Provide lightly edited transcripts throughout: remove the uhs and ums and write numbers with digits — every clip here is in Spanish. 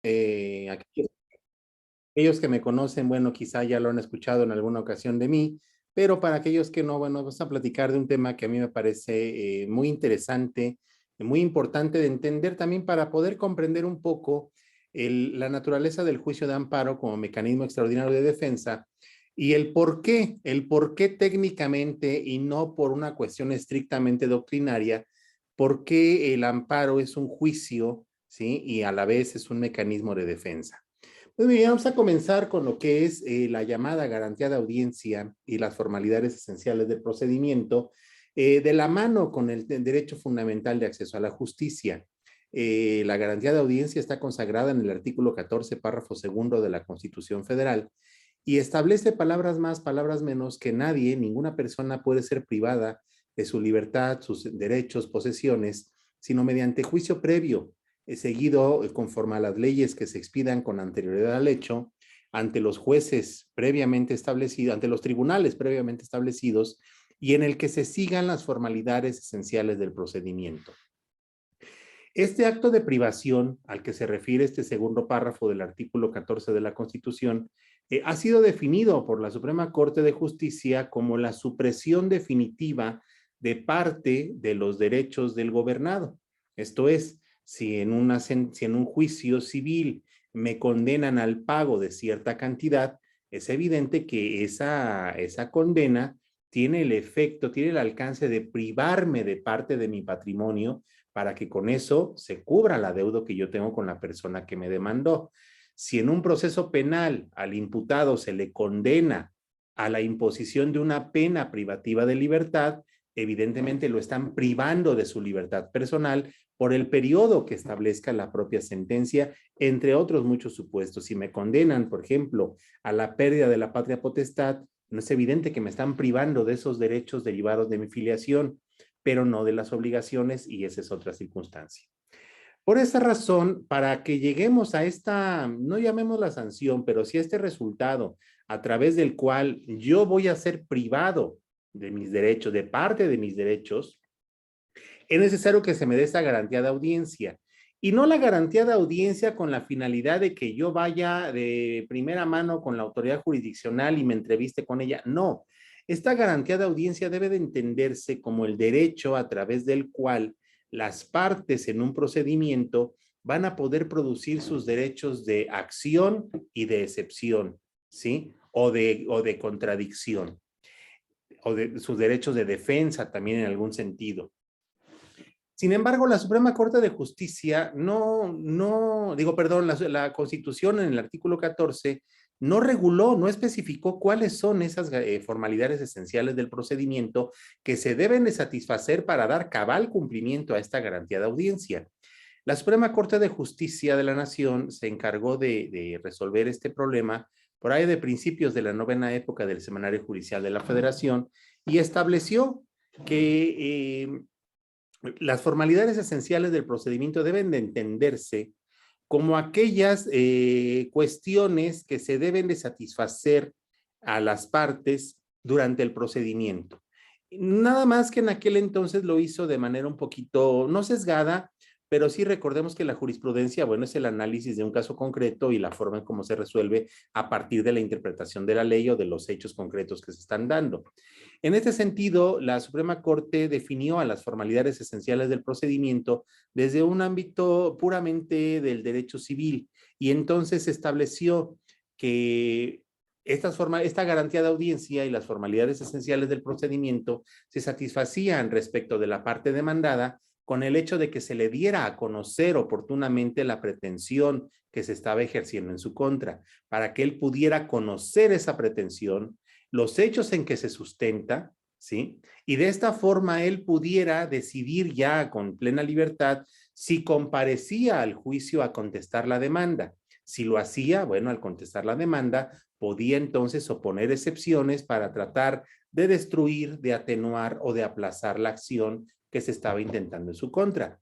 aquellos que me conocen, bueno, quizá ya lo han escuchado en alguna ocasión de mí, pero para aquellos que no, bueno, vamos a platicar de un tema que a mí me parece muy interesante, muy importante de entender también para poder comprender un poco la naturaleza del juicio de amparo como mecanismo extraordinario de defensa y el por qué técnicamente y no por una cuestión estrictamente doctrinaria, por qué el amparo es un juicio, ¿sí? Y a la vez es un mecanismo de defensa. Pues bien, vamos a comenzar con lo que es la llamada garantía de audiencia y las formalidades esenciales del procedimiento, de la mano con el derecho fundamental de acceso a la justicia. La garantía de audiencia está consagrada en el artículo 14, párrafo segundo de la Constitución Federal y establece palabras más, palabras menos, que nadie, ninguna persona puede ser privada de su libertad, sus derechos, posesiones, sino mediante juicio previo, seguido conforme a las leyes que se expidan con anterioridad al hecho, ante los jueces previamente establecidos, ante los tribunales previamente establecidos, y en el que se sigan las formalidades esenciales del procedimiento. Este acto de privación al que se refiere este segundo párrafo del artículo 14 de la Constitución ha sido definido por la Suprema Corte de Justicia como la supresión definitiva de parte de los derechos del gobernado. Esto es, si en un juicio civil me condenan al pago de cierta cantidad, es evidente que esa condena tiene el efecto, tiene el alcance de privarme de parte de mi patrimonio para que con eso se cubra la deuda que yo tengo con la persona que me demandó. Si en un proceso penal al imputado se le condena a la imposición de una pena privativa de libertad, evidentemente lo están privando de su libertad personal por el periodo que establezca la propia sentencia, entre otros muchos supuestos. Si me condenan, por ejemplo, a la pérdida de la patria potestad, no es evidente que me están privando de esos derechos derivados de mi filiación, pero no de las obligaciones, y esa es otra circunstancia. Por esa razón, para que lleguemos a esta, no llamemos la sanción, pero sí a este resultado a través del cual yo voy a ser privado de mis derechos, de parte de mis derechos, es necesario que se me dé esta garantía de audiencia. Y no la garantía de audiencia con la finalidad de que yo vaya de primera mano con la autoridad jurisdiccional y me entreviste con ella. No, esta garantía de audiencia debe de entenderse como el derecho a través del cual las partes en un procedimiento van a poder producir sus derechos de acción y de excepción, ¿sí? O de contradicción, o de sus derechos de defensa también en algún sentido. Sin embargo, la Suprema Corte de Justicia la Constitución en el artículo 14 no reguló, no especificó cuáles son esas formalidades esenciales del procedimiento que se deben de satisfacer para dar cabal cumplimiento a esta garantía de audiencia. La Suprema Corte de Justicia de la Nación se encargó de resolver este problema por ahí de principios de la novena época del Semanario Judicial de la Federación y estableció que las formalidades esenciales del procedimiento deben de entenderse como aquellas cuestiones que se deben de satisfacer a las partes durante el procedimiento. Nada más que en aquel entonces lo hizo de manera un poquito, no sesgada, pero sí recordemos que la jurisprudencia, bueno, es el análisis de un caso concreto y la forma en cómo se resuelve a partir de la interpretación de la ley o de los hechos concretos que se están dando. En este sentido, la Suprema Corte definió a las formalidades esenciales del procedimiento desde un ámbito puramente del derecho civil y entonces estableció que esta garantía de audiencia y las formalidades esenciales del procedimiento se satisfacían respecto de la parte demandada con el hecho de que se le diera a conocer oportunamente la pretensión que se estaba ejerciendo en su contra, para que él pudiera conocer esa pretensión, los hechos en que se sustenta, ¿sí? Y de esta forma él pudiera decidir ya con plena libertad si comparecía al juicio a contestar la demanda. Si lo hacía, bueno, al contestar la demanda, podía entonces oponer excepciones para tratar de destruir, de atenuar o de aplazar la acción que se estaba intentando en su contra.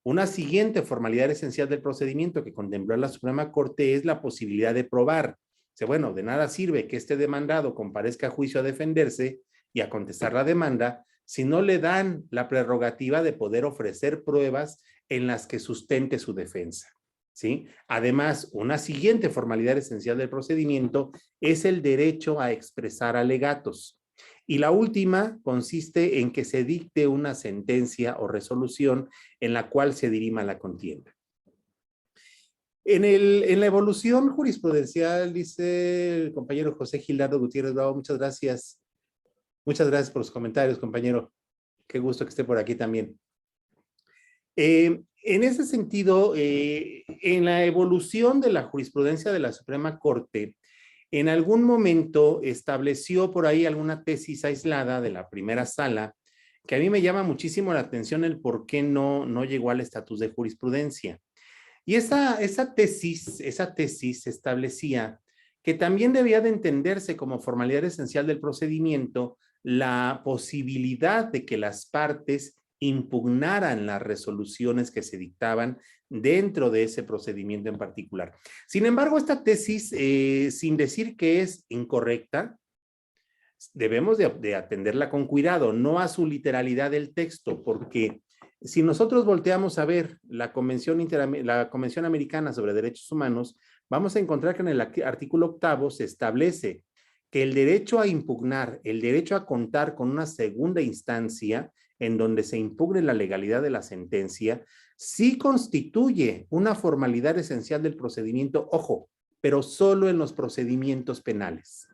Una siguiente formalidad esencial del procedimiento que contempló la Suprema Corte es la posibilidad de probar. Dice, bueno, de nada sirve que este demandado comparezca a juicio a defenderse y a contestar la demanda si no le dan la prerrogativa de poder ofrecer pruebas en las que sustente su defensa. ¿sí? Además, una siguiente formalidad esencial del procedimiento es el derecho a expresar alegatos. Y la última consiste en que se dicte una sentencia o resolución en la cual se dirima la contienda. En la evolución jurisprudencial, dice el compañero José Gildardo Gutiérrez Bravo, muchas gracias. Muchas gracias por los comentarios, compañero. Qué gusto que esté por aquí también. En ese sentido, en la evolución de la jurisprudencia de la Suprema Corte, en algún momento estableció por ahí alguna tesis aislada de la primera sala, que a mí me llama muchísimo la atención el por qué no llegó al estatus de jurisprudencia. Y esa tesis establecía que también debía de entenderse como formalidad esencial del procedimiento la posibilidad de que las partes impugnaran las resoluciones que se dictaban dentro de ese procedimiento en particular. Sin embargo, esta tesis, sin decir que es incorrecta, debemos de atenderla con cuidado, no a su literalidad del texto, porque si nosotros volteamos a ver la Convención Americana sobre Derechos Humanos, vamos a encontrar que en el artículo 8 se establece que el derecho a impugnar, el derecho a contar con una segunda instancia en donde se impugne la legalidad de la sentencia, sí constituye una formalidad esencial del procedimiento, ojo, pero solo en los procedimientos penales.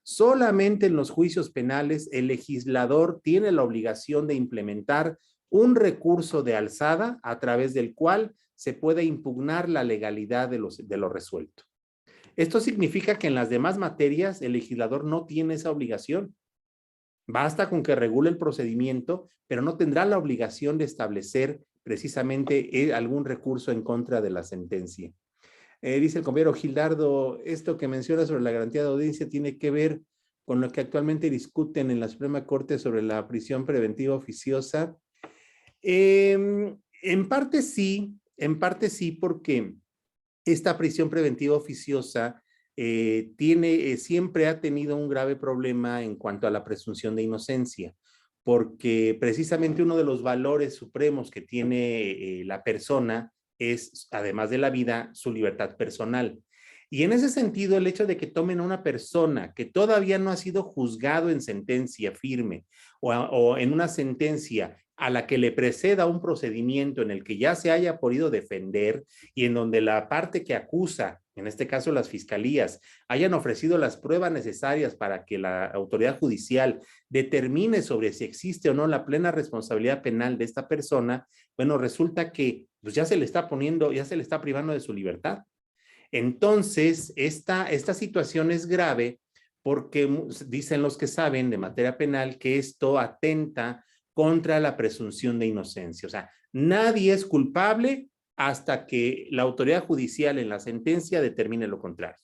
Solamente en los juicios penales el legislador tiene la obligación de implementar un recurso de alzada a través del cual se puede impugnar la legalidad de lo resuelto. Esto significa que en las demás materias el legislador no tiene esa obligación. Basta con que regule el procedimiento, pero no tendrá la obligación de establecer precisamente algún recurso en contra de la sentencia. Dice el compañero Gildardo, esto que menciona sobre la garantía de audiencia tiene que ver con lo que actualmente discuten en la Suprema Corte sobre la prisión preventiva oficiosa. En parte sí, porque esta prisión preventiva oficiosa siempre ha tenido un grave problema en cuanto a la presunción de inocencia, porque precisamente uno de los valores supremos que tiene la persona es, además de la vida, su libertad personal. Y en ese sentido, el hecho de que tomen a una persona que todavía no ha sido juzgado en sentencia firme o en una sentencia a la que le preceda un procedimiento en el que ya se haya podido defender y en donde la parte que acusa, en este caso las fiscalías, hayan ofrecido las pruebas necesarias para que la autoridad judicial determine sobre si existe o no la plena responsabilidad penal de esta persona, bueno, resulta que pues ya se le está privando de su libertad. Entonces, esta situación es grave porque dicen los que saben de materia penal que esto atenta contra la presunción de inocencia. O sea, nadie es culpable hasta que la autoridad judicial en la sentencia determine lo contrario.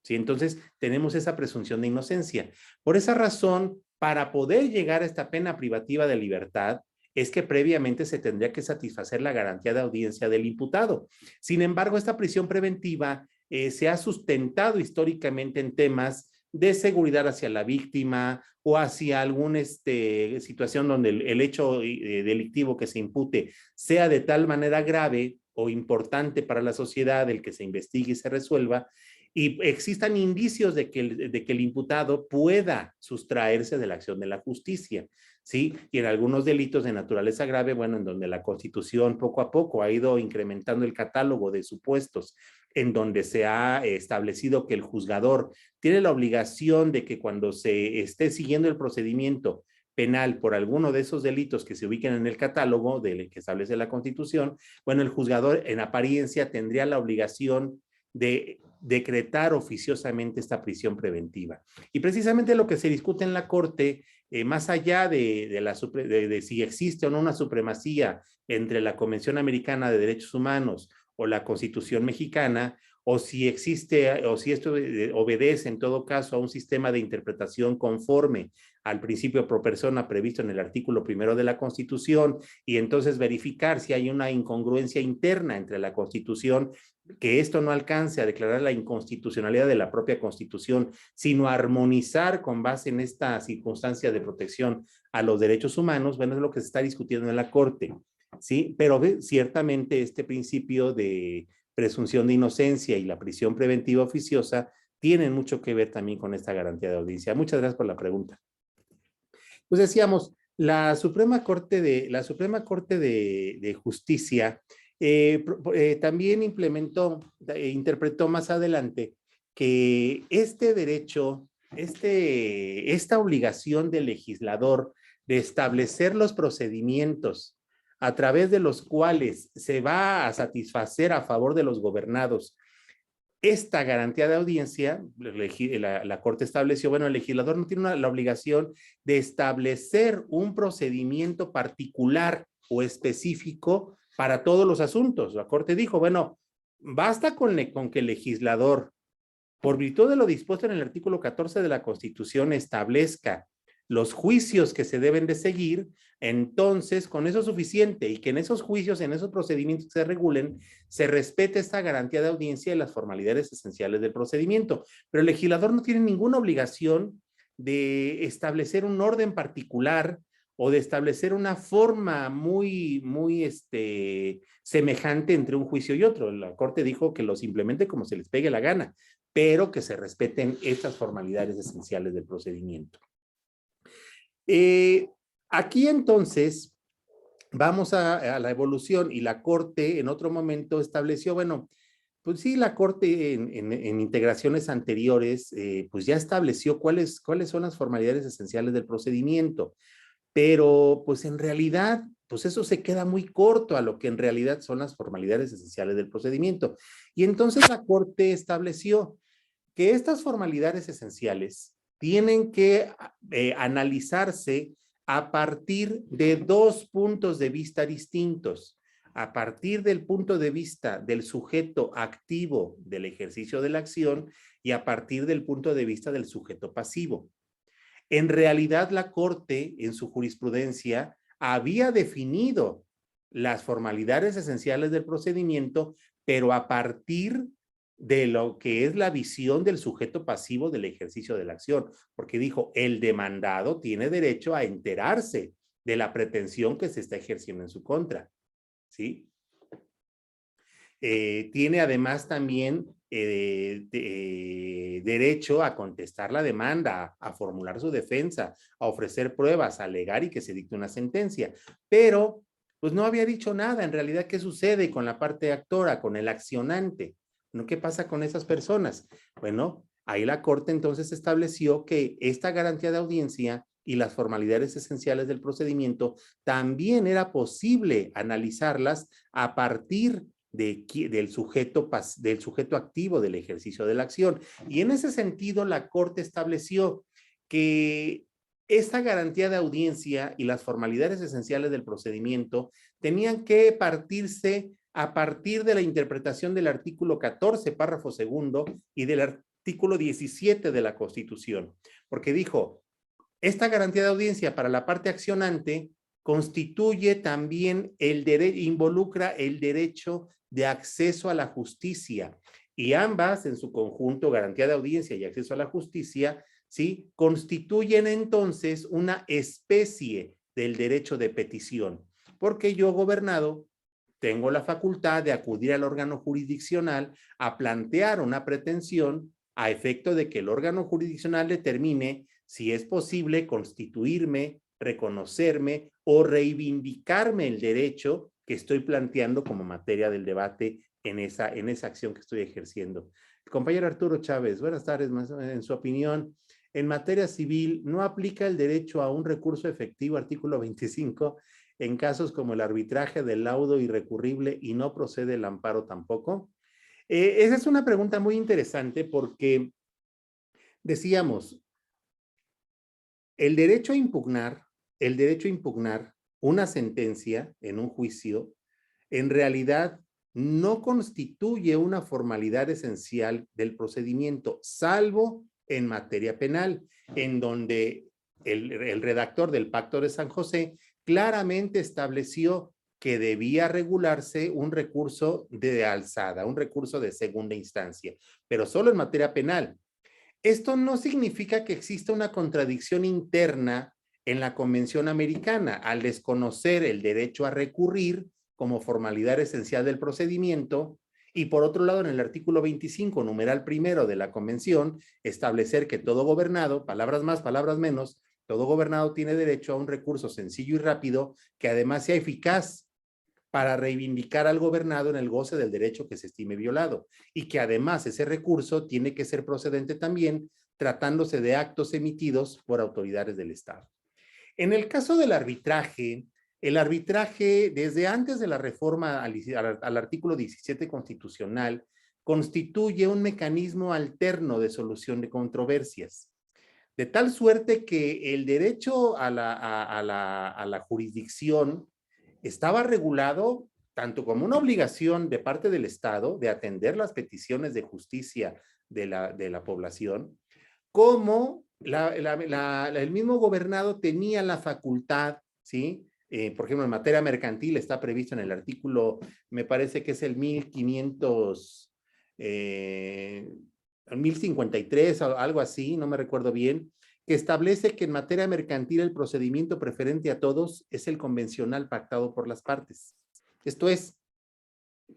¿Sí? Entonces, tenemos esa presunción de inocencia. Por esa razón, para poder llegar a esta pena privativa de libertad, es que previamente se tendría que satisfacer la garantía de audiencia del imputado. Sin embargo, esta prisión preventiva se ha sustentado históricamente en temas de seguridad hacia la víctima o hacia alguna situación donde el hecho delictivo que se impute sea de tal manera grave o importante para la sociedad, el que se investigue y se resuelva, y existan indicios de que el imputado pueda sustraerse de la acción de la justicia. ¿Sí? Y en algunos delitos de naturaleza grave, bueno, en donde la Constitución poco a poco ha ido incrementando el catálogo de supuestos, en donde se ha establecido que el juzgador tiene la obligación de que cuando se esté siguiendo el procedimiento penal por alguno de esos delitos que se ubiquen en el catálogo que establece la Constitución, bueno, el juzgador en apariencia tendría la obligación de decretar oficiosamente esta prisión preventiva. Y precisamente lo que se discute en la Corte, más allá de si existe o no una supremacía entre la Convención Americana de Derechos Humanos o la Constitución mexicana, o si existe, o si esto obedece en todo caso a un sistema de interpretación conforme al principio pro persona previsto en el artículo 1 de la Constitución, y entonces verificar si hay una incongruencia interna entre la Constitución, que esto no alcance a declarar la inconstitucionalidad de la propia Constitución, sino a armonizar con base en esta circunstancia de protección a los derechos humanos, bueno, es lo que se está discutiendo en la Corte. ¿sí? Pero ciertamente este principio de presunción de inocencia y la prisión preventiva oficiosa tienen mucho que ver también con esta garantía de audiencia. Muchas gracias por la pregunta. Pues decíamos, la Suprema Corte de Justicia también interpretó más adelante que este derecho, esta obligación del legislador de establecer los procedimientos a través de los cuales se va a satisfacer a favor de los gobernados esta garantía de audiencia, la Corte estableció, bueno, el legislador no tiene la obligación de establecer un procedimiento particular o específico para todos los asuntos. La Corte dijo, bueno, basta con que el legislador, por virtud de lo dispuesto en el artículo 14 de la Constitución, establezca los juicios que se deben de seguir, entonces con eso es suficiente y que en esos juicios, en esos procedimientos que se regulen, se respete esta garantía de audiencia y las formalidades esenciales del procedimiento. Pero el legislador no tiene ninguna obligación de establecer un orden particular o de establecer una forma muy semejante entre un juicio y otro. La Corte dijo que los implemente como se les pegue la gana, pero que se respeten estas formalidades esenciales del procedimiento. Aquí entonces vamos a la evolución y la Corte en otro momento estableció, bueno, pues sí, la Corte en integraciones anteriores, pues ya estableció cuáles son las formalidades esenciales del procedimiento, pero pues en realidad, pues eso se queda muy corto a lo que en realidad son las formalidades esenciales del procedimiento. Y entonces la Corte estableció que estas formalidades esenciales tienen que analizarse a partir de dos puntos de vista distintos. A partir del punto de vista del sujeto activo del ejercicio de la acción y a partir del punto de vista del sujeto pasivo. En realidad, la Corte, en su jurisprudencia, había definido las formalidades esenciales del procedimiento, pero a partir de lo que es la visión del sujeto pasivo del ejercicio de la acción, porque dijo, el demandado tiene derecho a enterarse de la pretensión que se está ejerciendo en su contra, ¿sí? Tiene además también derecho a contestar la demanda, a formular su defensa, a ofrecer pruebas, a alegar y que se dicte una sentencia. Pero, pues no había dicho nada. En realidad, ¿qué sucede con la parte actora, con el accionante? ¿No? ¿Qué pasa con esas personas? Bueno, ahí la Corte entonces estableció que esta garantía de audiencia y las formalidades esenciales del procedimiento también era posible analizarlas a partir del sujeto activo del ejercicio de la acción. Y en ese sentido, la Corte estableció que esta garantía de audiencia y las formalidades esenciales del procedimiento tenían que partirse a partir de la interpretación del artículo 14, párrafo segundo, y del artículo 17 de la Constitución, porque dijo, esta garantía de audiencia para la parte accionante constituye también involucra el derecho de acceso a la justicia y ambas en su conjunto, garantía de audiencia y acceso a la justicia, ¿sí? Constituyen entonces una especie del derecho de petición, porque yo, gobernado, tengo la facultad de acudir al órgano jurisdiccional a plantear una pretensión a efecto de que el órgano jurisdiccional determine si es posible constituirme, reconocerme o reivindicarme el derecho que estoy planteando como materia del debate en esa acción que estoy ejerciendo. El compañero Arturo Chávez, buenas tardes. En su opinión, en materia civil, ¿no aplica el derecho a un recurso efectivo, artículo 25, en casos como el arbitraje del laudo irrecurrible y no procede el amparo tampoco? Esa es una pregunta muy interesante porque decíamos, el derecho a impugnar una sentencia en un juicio, en realidad no constituye una formalidad esencial del procedimiento, salvo en materia penal, en donde el redactor del Pacto de San José claramente estableció que debía regularse un recurso de alzada, un recurso de segunda instancia, pero solo en materia penal. Esto no significa que exista una contradicción interna en la Convención Americana, al desconocer el derecho a recurrir como formalidad esencial del procedimiento, y por otro lado, en el artículo 25, numeral primero de la Convención, establecer que todo gobernado, palabras más, palabras menos, todo gobernado tiene derecho a un recurso sencillo y rápido que además sea eficaz para reivindicar al gobernado en el goce del derecho que se estime violado, y que además ese recurso tiene que ser procedente también tratándose de actos emitidos por autoridades del Estado. En el caso del arbitraje, el arbitraje desde antes de la reforma al artículo 17 constitucional constituye un mecanismo alterno de solución de controversias, de tal suerte que el derecho a la jurisdicción estaba regulado tanto como una obligación de parte del Estado de atender las peticiones de justicia de la población, como el mismo gobernado tenía la facultad, ¿sí? Por ejemplo, en materia mercantil está previsto en el artículo, me parece que es el 1500, 1053 o algo así, no me recuerdo bien, que establece que en materia mercantil el procedimiento preferente a todos es el convencional pactado por las partes. Esto es,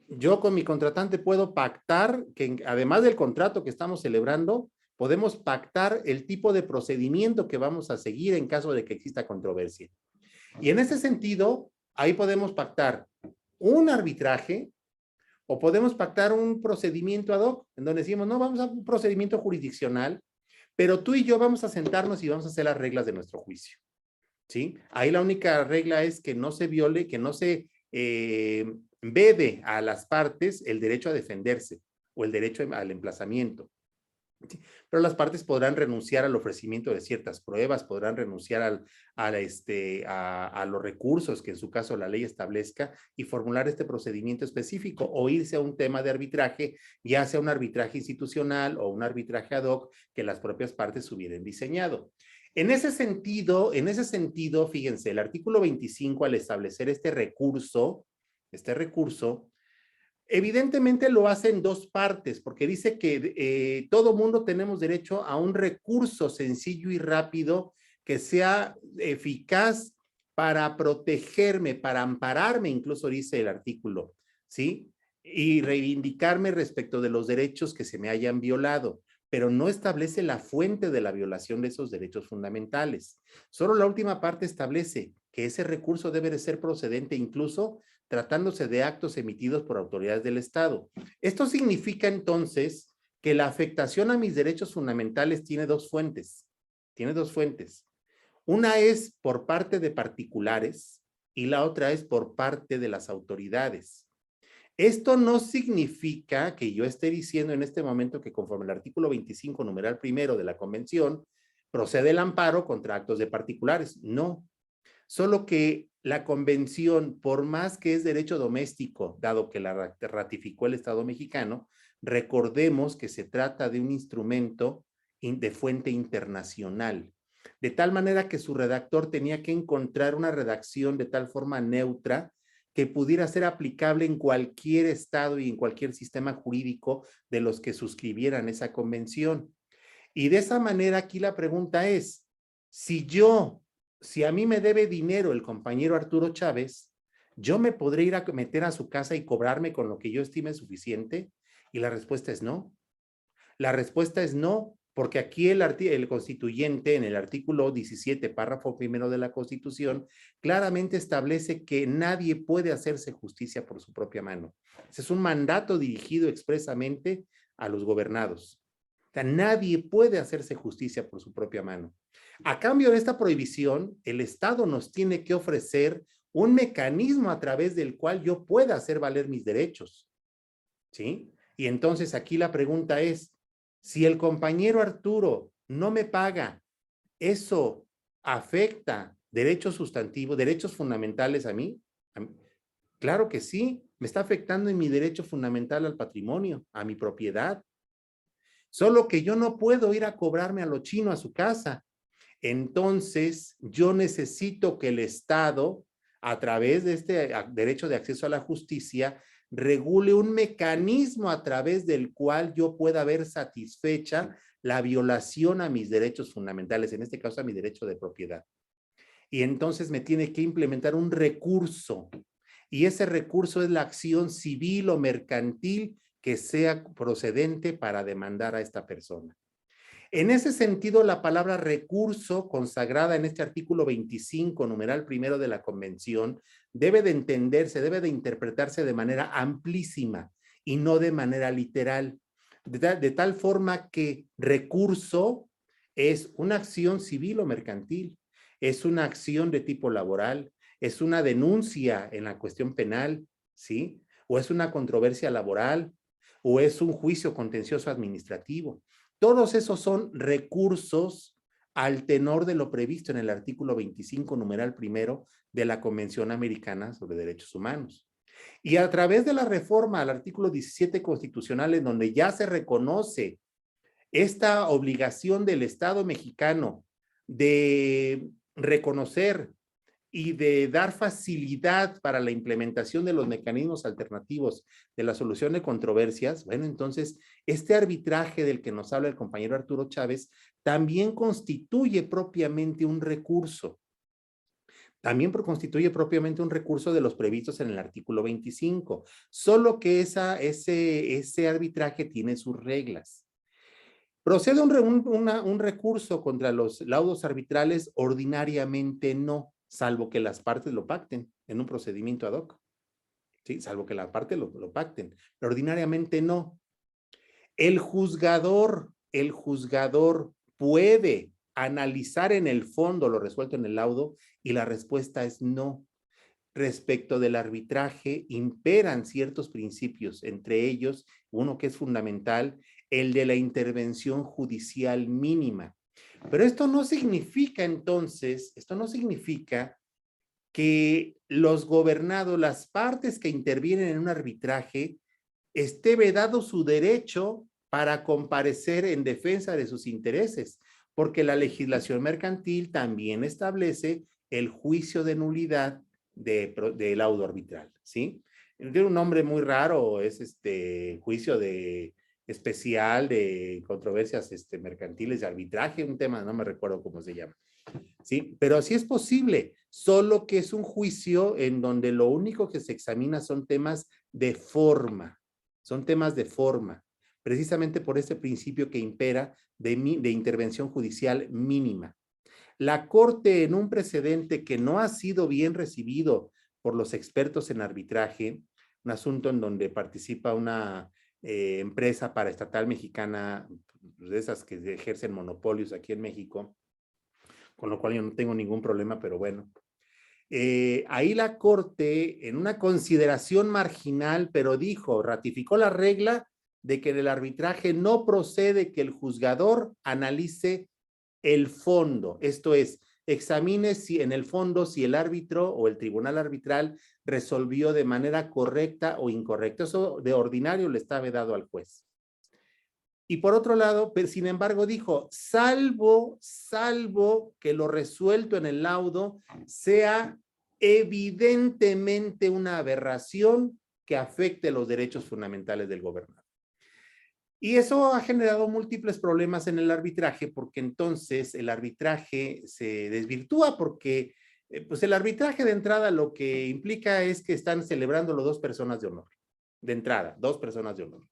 yo con mi contratante puedo pactar, que además del contrato que estamos celebrando, podemos pactar el tipo de procedimiento que vamos a seguir en caso de que exista controversia. Y en ese sentido, ahí podemos pactar un arbitraje o podemos pactar un procedimiento ad hoc, en donde decimos, no, vamos a un procedimiento jurisdiccional, pero tú y yo vamos a sentarnos y vamos a hacer las reglas de nuestro juicio, ¿sí? Ahí la única regla es que no se viole, que no se vede a las partes el derecho a defenderse o el derecho al emplazamiento. ¿Sí? Pero las partes podrán renunciar al ofrecimiento de ciertas pruebas, podrán renunciar a los recursos que en su caso la ley establezca y formular este procedimiento específico o irse a un tema de arbitraje, ya sea un arbitraje institucional o un arbitraje ad hoc que las propias partes hubieran diseñado. En ese sentido, fíjense, el artículo 25 al establecer este recurso, evidentemente lo hace en dos partes, porque dice que todo mundo tenemos derecho a un recurso sencillo y rápido que sea eficaz para protegerme, para ampararme, incluso dice el artículo, ¿sí? Y reivindicarme respecto de los derechos que se me hayan violado, pero no establece la fuente de la violación de esos derechos fundamentales. Solo la última parte establece que ese recurso debe de ser procedente incluso tratándose de actos emitidos por autoridades del Estado. Esto significa entonces que la afectación a mis derechos fundamentales tiene dos fuentes. Una es por parte de particulares y la otra es por parte de las autoridades. Esto no significa que yo esté diciendo en este momento que conforme al artículo 25, numeral primero de la Convención, procede el amparo contra actos de particulares. No, solo que la Convención, por más que es derecho doméstico, dado que la ratificó el Estado mexicano, recordemos que se trata de un instrumento de fuente internacional, de tal manera que su redactor tenía que encontrar una redacción de tal forma neutra que pudiera ser aplicable en cualquier estado y en cualquier sistema jurídico de los que suscribieran esa convención. Y de esa manera aquí la pregunta es, si a mí me debe dinero el compañero Arturo Chávez, ¿yo me podré ir a meter a su casa y cobrarme con lo que yo estime suficiente? Y la respuesta es no. La respuesta es no, porque aquí el constituyente en el artículo 17, párrafo primero de la Constitución, claramente establece que nadie puede hacerse justicia por su propia mano. Ese es un mandato dirigido expresamente a los gobernados. O sea, nadie puede hacerse justicia por su propia mano. A cambio de esta prohibición, el Estado nos tiene que ofrecer un mecanismo a través del cual yo pueda hacer valer mis derechos. ¿Sí? Y entonces aquí la pregunta es, si el compañero Arturo no me paga, ¿eso afecta derechos sustantivos, derechos fundamentales a mí? Claro que sí, me está afectando en mi derecho fundamental al patrimonio, a mi propiedad. Solo que yo no puedo ir a cobrarme a lo chino a su casa. Entonces, yo necesito que el Estado, a través de este derecho de acceso a la justicia, regule un mecanismo a través del cual yo pueda ver satisfecha la violación a mis derechos fundamentales, en este caso a mi derecho de propiedad. y entonces me tiene que implementar un recurso. Y ese recurso es la acción civil o mercantil que sea procedente para demandar a esta persona. En ese sentido, la palabra recurso, consagrada en este artículo 25, numeral primero de la Convención, debe de entenderse, debe de interpretarse de manera amplísima y no de manera literal. De tal forma que recurso es una acción civil o mercantil, es una acción de tipo laboral, es una denuncia en la cuestión penal, ¿sí? O es una controversia laboral, o es un juicio contencioso administrativo. Todos esos son recursos al tenor de lo previsto en el artículo 25, numeral primero de la Convención Americana sobre Derechos Humanos. Y a través de la reforma al artículo 17 constitucional, en donde ya se reconoce esta obligación del Estado mexicano de reconocer y de dar facilidad para la implementación de los mecanismos alternativos de la solución de controversias, bueno, entonces este arbitraje del que nos habla el compañero Arturo Chávez también constituye propiamente un recurso. También constituye propiamente un recurso de los previstos en el artículo 25, solo que ese arbitraje tiene sus reglas. ¿Procede un recurso contra los laudos arbitrales? Ordinariamente no, salvo que las partes lo pacten en un procedimiento ad hoc. ¿Sí? Salvo que las partes lo pacten. Pero ordinariamente no. El juzgador puede analizar en el fondo lo resuelto en el laudo y la respuesta es no. Respecto del arbitraje, imperan ciertos principios, entre ellos uno que es fundamental, el de la intervención judicial mínima. Pero esto no significa entonces, esto no significa que los gobernados, las partes que intervienen en un arbitraje, esté vedado su derecho para comparecer en defensa de sus intereses, porque la legislación mercantil también establece el juicio de nulidad de laudo arbitral, ¿sí? Tiene un nombre muy raro, es juicio de especial de controversias mercantiles de arbitraje, un tema, no me recuerdo cómo se llama, ¿sí? Pero sí es posible, solo que es un juicio en donde lo único que se examina son temas de forma, precisamente por ese principio que impera de intervención judicial mínima. La Corte, en un precedente que no ha sido bien recibido por los expertos en arbitraje, un asunto en donde participa una empresa paraestatal mexicana, de esas que ejercen monopolios aquí en México, con lo cual yo no tengo ningún problema, pero bueno. Ahí la Corte, en una consideración marginal, pero ratificó la regla de que en el arbitraje no procede que el juzgador analice el fondo, esto es, examine si en el fondo si el árbitro o el tribunal arbitral resolvió de manera correcta o incorrecta. Eso de ordinario le está vedado al juez. Y por otro lado, pero sin embargo dijo, salvo que lo resuelto en el laudo sea evidentemente una aberración que afecte los derechos fundamentales del gobernante. Y eso ha generado múltiples problemas en el arbitraje, porque entonces el arbitraje se desvirtúa, porque pues el arbitraje de entrada lo que implica es que están celebrándolo dos personas de honor. De entrada, dos personas de honor.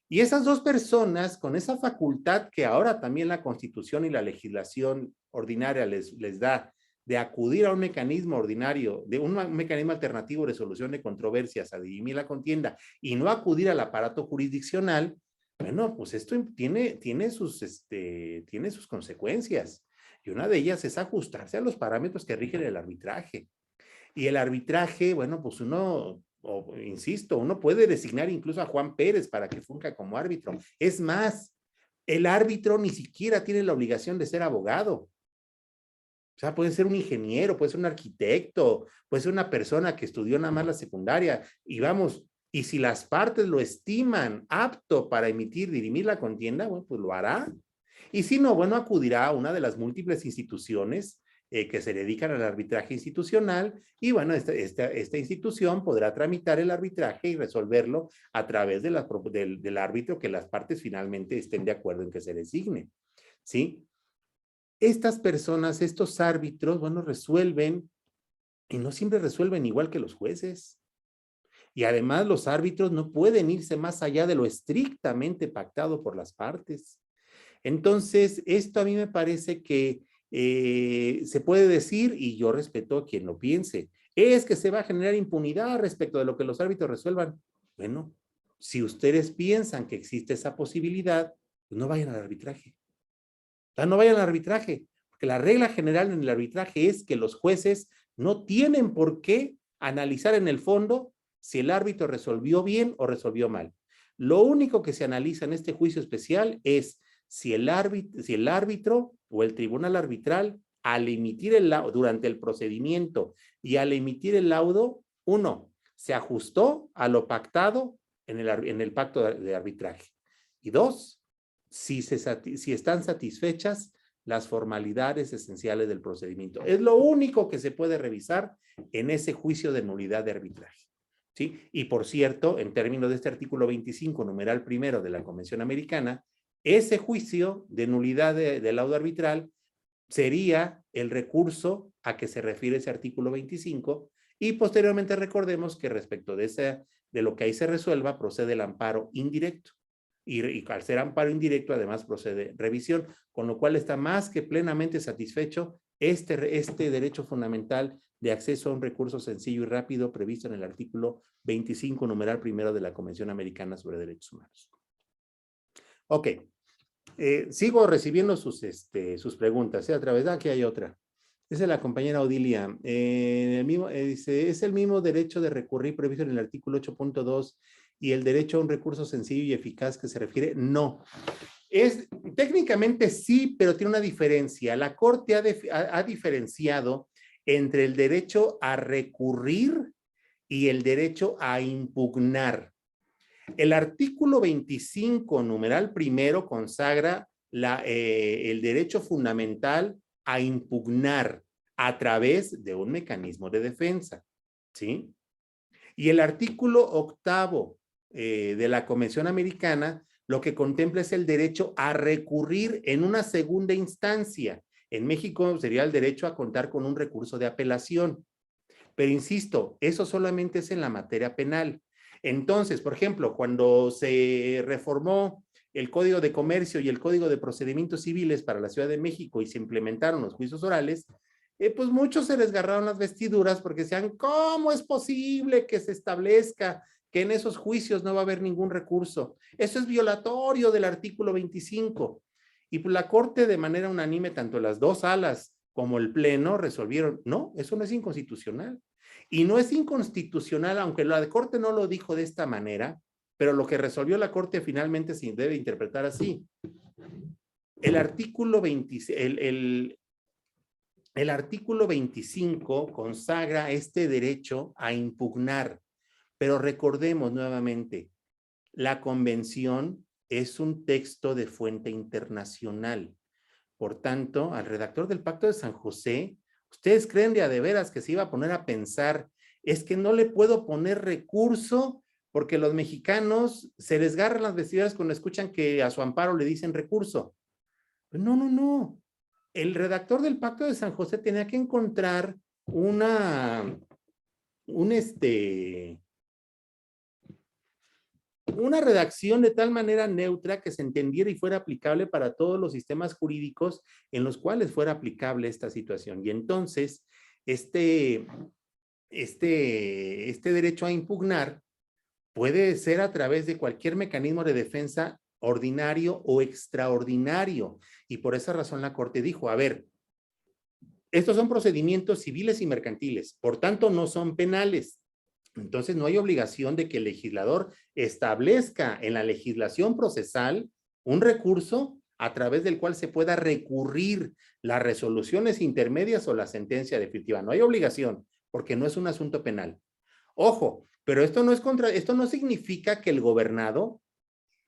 Y esas dos personas, con esa facultad que ahora también la Constitución y la legislación ordinaria les da de acudir a un mecanismo ordinario, de un mecanismo alternativo de solución de controversias, a dirimir la contienda y no acudir al aparato jurisdiccional, bueno, pues esto tiene sus consecuencias. Y una de ellas es ajustarse a los parámetros que rigen el arbitraje. Y el arbitraje, bueno, pues insisto, uno puede designar incluso a Juan Pérez para que funja como árbitro. Es más, el árbitro ni siquiera tiene la obligación de ser abogado. O sea, puede ser un ingeniero, puede ser un arquitecto, puede ser una persona que estudió nada más la secundaria. Y vamos, y si las partes lo estiman apto para dirimir la contienda, bueno, pues lo hará. Y si no, bueno, acudirá a una de las múltiples instituciones que se dedican al arbitraje institucional y bueno, esta institución podrá tramitar el arbitraje y resolverlo a través del árbitro que las partes finalmente estén de acuerdo en que se designe, ¿sí? estas personas, estos árbitros, bueno, resuelven y no siempre resuelven igual que los jueces. Y además los árbitros no pueden irse más allá de lo estrictamente pactado por las partes. Entonces, esto a mí me parece que se puede decir, y yo respeto a quien lo piense, es que se va a generar impunidad respecto de lo que los árbitros resuelvan. Bueno, si ustedes piensan que existe esa posibilidad, pues no vayan al arbitraje. No vayan al arbitraje, porque la regla general en el arbitraje es que los jueces no tienen por qué analizar en el fondo si el árbitro resolvió bien o resolvió mal. Lo único que se analiza en este juicio especial es si el árbitro o el tribunal arbitral, al emitir el laudo, durante el procedimiento y al emitir el laudo, uno, se ajustó a lo pactado en el pacto de arbitraje. Y dos, si están satisfechas las formalidades esenciales del procedimiento. Es lo único que se puede revisar en ese juicio de nulidad de arbitraje. ¿Sí? Y por cierto, en términos de este artículo 25, numeral primero de la Convención Americana, ese juicio de nulidad de laudo arbitral sería el recurso a que se refiere ese artículo 25 y posteriormente recordemos que respecto de lo que ahí se resuelva procede el amparo indirecto. Y al ser amparo indirecto además procede revisión, con lo cual está más que plenamente satisfecho este derecho fundamental de acceso a un recurso sencillo y rápido previsto en el artículo 25, numeral primero de la Convención Americana sobre Derechos Humanos. Ok, sigo recibiendo sus preguntas, a través de aquí hay otra. Esa es la compañera Odilia. Dice, ¿es el mismo derecho de recurrir previsto en el artículo 8.2 y el derecho a un recurso sencillo y eficaz que se refiere? No. Técnicamente sí, pero tiene una diferencia. La Corte ha diferenciado entre el derecho a recurrir y el derecho a impugnar. El artículo 25, numeral primero, consagra el derecho fundamental a impugnar a través de un mecanismo de defensa, ¿sí? Y el artículo octavo de la Convención Americana lo que contempla es el derecho a recurrir en una segunda instancia. En México sería el derecho a contar con un recurso de apelación. Pero insisto, eso solamente es en la materia penal. Entonces, por ejemplo, cuando se reformó el Código de Comercio y el Código de Procedimientos Civiles para la Ciudad de México y se implementaron los juicios orales, pues muchos se desgarraron las vestiduras porque decían, ¿cómo es posible que se establezca que en esos juicios no va a haber ningún recurso? Eso es violatorio del artículo 25. Y pues la Corte de manera unánime, tanto las dos salas como el Pleno resolvieron, no, eso no es inconstitucional. Y no es inconstitucional, aunque la Corte no lo dijo de esta manera, pero lo que resolvió la Corte finalmente se debe interpretar así. El artículo 25 consagra este derecho a impugnar, pero recordemos nuevamente, la convención es un texto de fuente internacional. Por tanto, al redactor del Pacto de San José, ¿ustedes creen de a de veras que se iba a poner a pensar, es que no le puedo poner recurso porque los mexicanos se les desgarran las vestiduras cuando escuchan que a su amparo le dicen recurso? No, no, no. El redactor del Pacto de San José tenía que encontrar una redacción de tal manera neutra que se entendiera y fuera aplicable para todos los sistemas jurídicos en los cuales fuera aplicable esta situación. Y entonces, este derecho a impugnar puede ser a través de cualquier mecanismo de defensa ordinario o extraordinario. Y por esa razón la Corte dijo, a ver, estos son procedimientos civiles y mercantiles, por tanto no son penales. Entonces no hay obligación de que el legislador establezca en la legislación procesal un recurso a través del cual se pueda recurrir las resoluciones intermedias o la sentencia definitiva. No hay obligación, porque no es un asunto penal. Ojo, pero esto no significa que el gobernado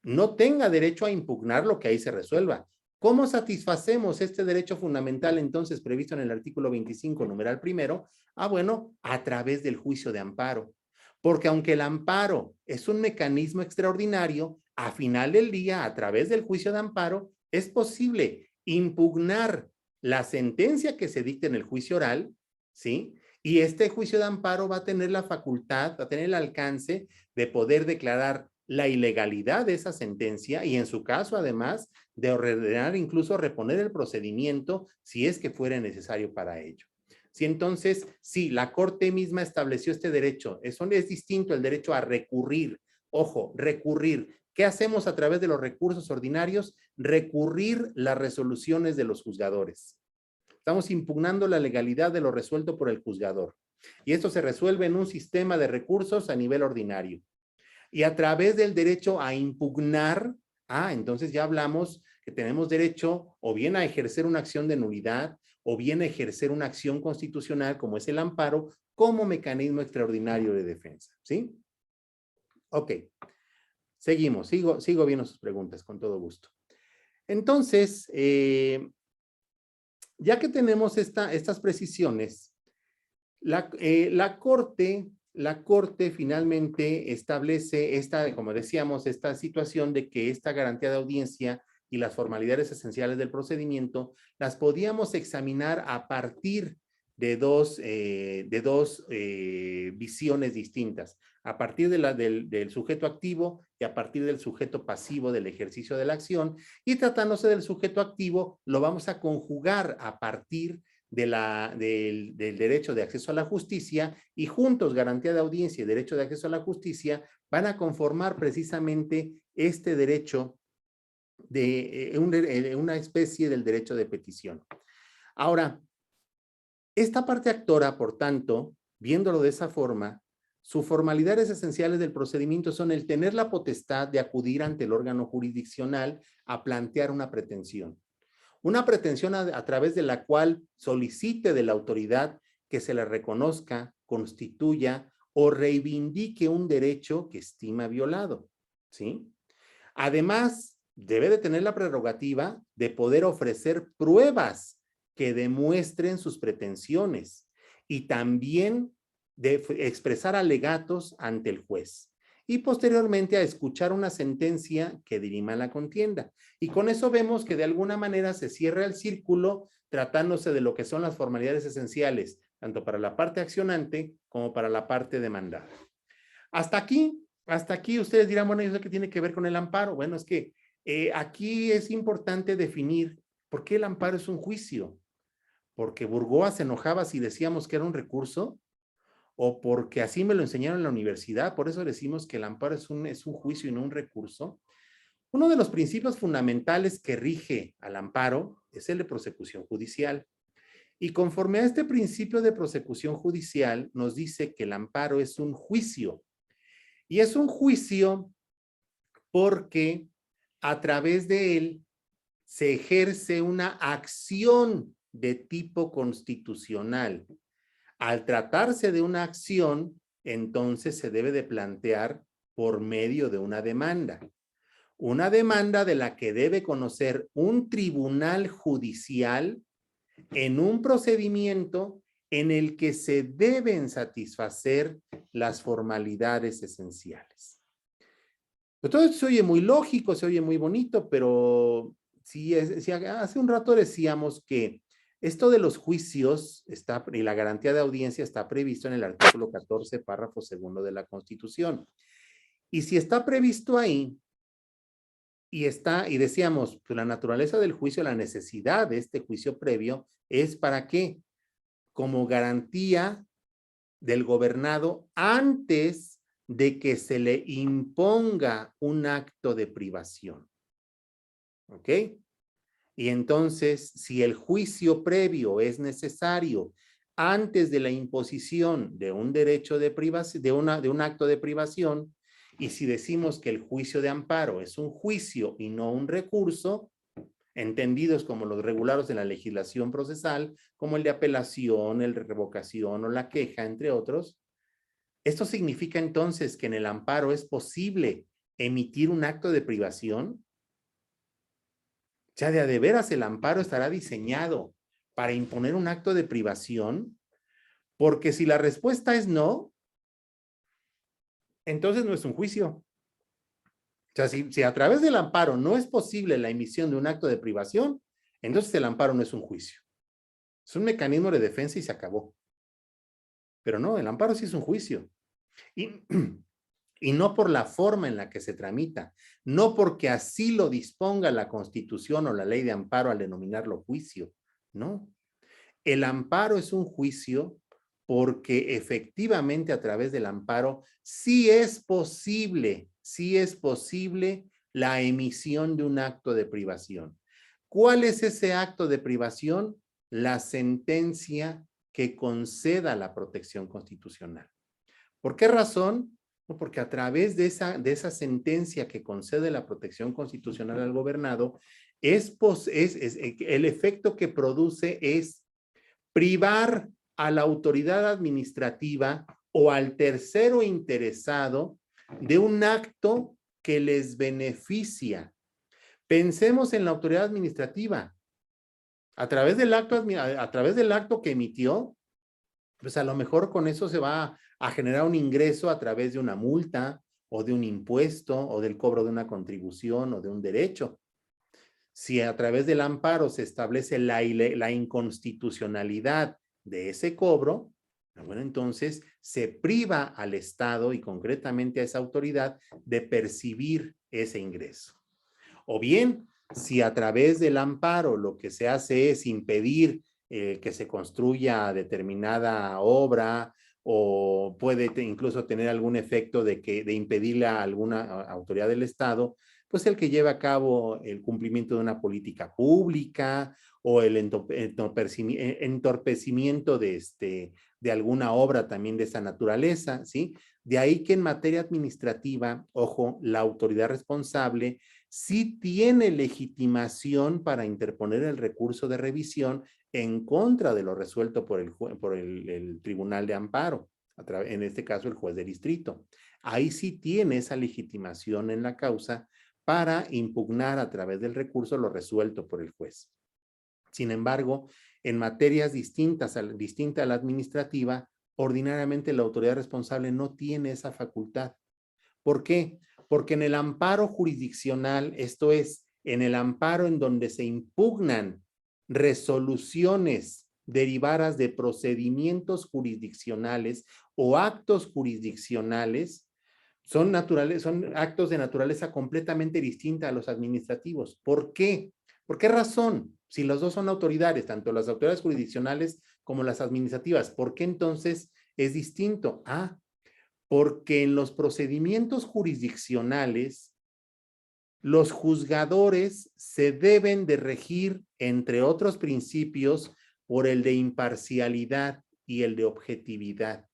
no tenga derecho a impugnar lo que ahí se resuelva. ¿Cómo satisfacemos este derecho fundamental entonces previsto en el artículo 25, numeral primero? Bueno, a través del juicio de amparo. Porque aunque el amparo es un mecanismo extraordinario, a final del día, a través del juicio de amparo, es posible impugnar la sentencia que se dicte en el juicio oral, ¿sí? Y este juicio de amparo va a tener la facultad, va a tener el alcance de poder declarar la ilegalidad de esa sentencia y en su caso, además, de ordenar incluso reponer el procedimiento si es que fuera necesario para ello. Sí, entonces, sí, la Corte misma estableció este derecho. Eso es distinto el derecho a recurrir. Ojo, recurrir. ¿Qué hacemos a través de los recursos ordinarios? Recurrir las resoluciones de los juzgadores. Estamos impugnando la legalidad de lo resuelto por el juzgador. Y esto se resuelve en un sistema de recursos a nivel ordinario. Y a través del derecho a impugnar, entonces ya hablamos que tenemos derecho o bien a ejercer una acción de nulidad o bien a ejercer una acción constitucional como es el amparo como mecanismo extraordinario de defensa, ¿sí? Ok, seguimos, sigo viendo sus preguntas con todo gusto. Entonces, ya que tenemos estas precisiones, la Corte finalmente establece como decíamos, esta situación de que esta garantía de audiencia y las formalidades esenciales del procedimiento las podíamos examinar a partir de dos visiones distintas, a partir del sujeto activo y a partir del sujeto pasivo del ejercicio de la acción, y tratándose del sujeto activo, lo vamos a conjugar a partir del derecho de acceso a la justicia, y juntos garantía de audiencia y derecho de acceso a la justicia van a conformar precisamente este derecho de una especie del derecho de petición. Ahora, esta parte actora, por tanto, viéndolo de esa forma, sus formalidades esenciales del procedimiento son el tener la potestad de acudir ante el órgano jurisdiccional a plantear una pretensión. Una pretensión a través de la cual solicite de la autoridad que se le reconozca, constituya o reivindique un derecho que estima violado, ¿sí? Además, debe de tener la prerrogativa de poder ofrecer pruebas que demuestren sus pretensiones y también de expresar alegatos ante el juez y posteriormente a escuchar una sentencia que dirima la contienda. Y con eso vemos que de alguna manera se cierra el círculo tratándose de lo que son las formalidades esenciales, tanto para la parte accionante como para la parte demandada. Hasta aquí ustedes dirán, bueno, ¿y eso qué tiene que ver con el amparo? Bueno, es que aquí es importante definir por qué el amparo es un juicio. ¿Porque Burgoa se enojaba si decíamos que era un recurso? ¿O porque así me lo enseñaron en la universidad? Por eso decimos que el amparo es un juicio y no un recurso. Uno de los principios fundamentales que rige al amparo es el de prosecución judicial. Y conforme a este principio de prosecución judicial, nos dice que el amparo es un juicio. Y es un juicio porque a través de él se ejerce una acción de tipo constitucional. Al tratarse de una acción, entonces se debe de plantear por medio de una demanda. Una demanda de la que debe conocer un tribunal judicial en un procedimiento en el que se deben satisfacer las formalidades esenciales. Todo esto se oye muy lógico, se oye muy bonito, pero si hace un rato decíamos que esto de los juicios y la garantía de audiencia está previsto en el artículo 14, párrafo segundo de la Constitución. Y si está previsto ahí, y decíamos, pues la naturaleza del juicio, la necesidad de este juicio previo es ¿para qué? Como garantía del gobernado antes de que se le imponga un acto de privación. ¿Ok? Y entonces, si el juicio previo es necesario antes de la imposición de un derecho de privacidad, de un acto de privación, y si decimos que el juicio de amparo es un juicio y no un recurso, entendidos como los regulados en la legislación procesal, como el de apelación, el de revocación o la queja, entre otros, esto significa entonces que en el amparo es posible emitir un acto de privación. O sea, de veras el amparo estará diseñado para imponer un acto de privación, porque si la respuesta es no, entonces no es un juicio. O sea, si a través del amparo no es posible la emisión de un acto de privación, entonces el amparo no es un juicio. Es un mecanismo de defensa y se acabó. Pero no, el amparo sí es un juicio. Y, y no por la forma en la que se tramita, no porque así lo disponga la Constitución o la ley de amparo al denominarlo juicio, no. El amparo es un juicio porque efectivamente a través del amparo sí es posible la emisión de un acto de privación. ¿Cuál es ese acto de privación? La sentencia que conceda la protección constitucional. ¿Por qué razón? Porque a través de esa sentencia que concede la protección constitucional al gobernado, el efecto que produce es privar a la autoridad administrativa o al tercero interesado de un acto que les beneficia. Pensemos en la autoridad administrativa. A través del acto que emitió, pues a lo mejor con eso se va a generar un ingreso a través de una multa o de un impuesto o del cobro de una contribución o de un derecho. Si a través del amparo se establece la inconstitucionalidad de ese cobro, bueno, entonces se priva al Estado y concretamente a esa autoridad de percibir ese ingreso. O bien, si a través del amparo lo que se hace es impedir que se construya determinada obra o puede incluso tener algún efecto de impedirle a alguna autoridad del Estado, pues el que lleva a cabo el cumplimiento de una política pública o el entorpecimiento de alguna obra también de esa naturaleza, ¿sí? De ahí que en materia administrativa, ojo, la autoridad responsable sí tiene legitimación para interponer el recurso de revisión en contra de lo resuelto por el Tribunal de Amparo, en este caso el juez de distrito. Ahí sí tiene esa legitimación en la causa para impugnar a través del recurso lo resuelto por el juez. Sin embargo, en materias distintas a la administrativa, ordinariamente la autoridad responsable no tiene esa facultad. ¿Por qué? Porque en el amparo jurisdiccional, esto es, en el amparo en donde se impugnan resoluciones derivadas de procedimientos jurisdiccionales o actos jurisdiccionales, son actos de naturaleza completamente distinta a los administrativos. ¿Por qué? ¿Por qué razón? Si los dos son autoridades, tanto las autoridades jurisdiccionales como las administrativas, ¿por qué entonces es distinto? Porque en los procedimientos jurisdiccionales, los juzgadores se deben de regir, entre otros principios, por el de imparcialidad y el de objetividad.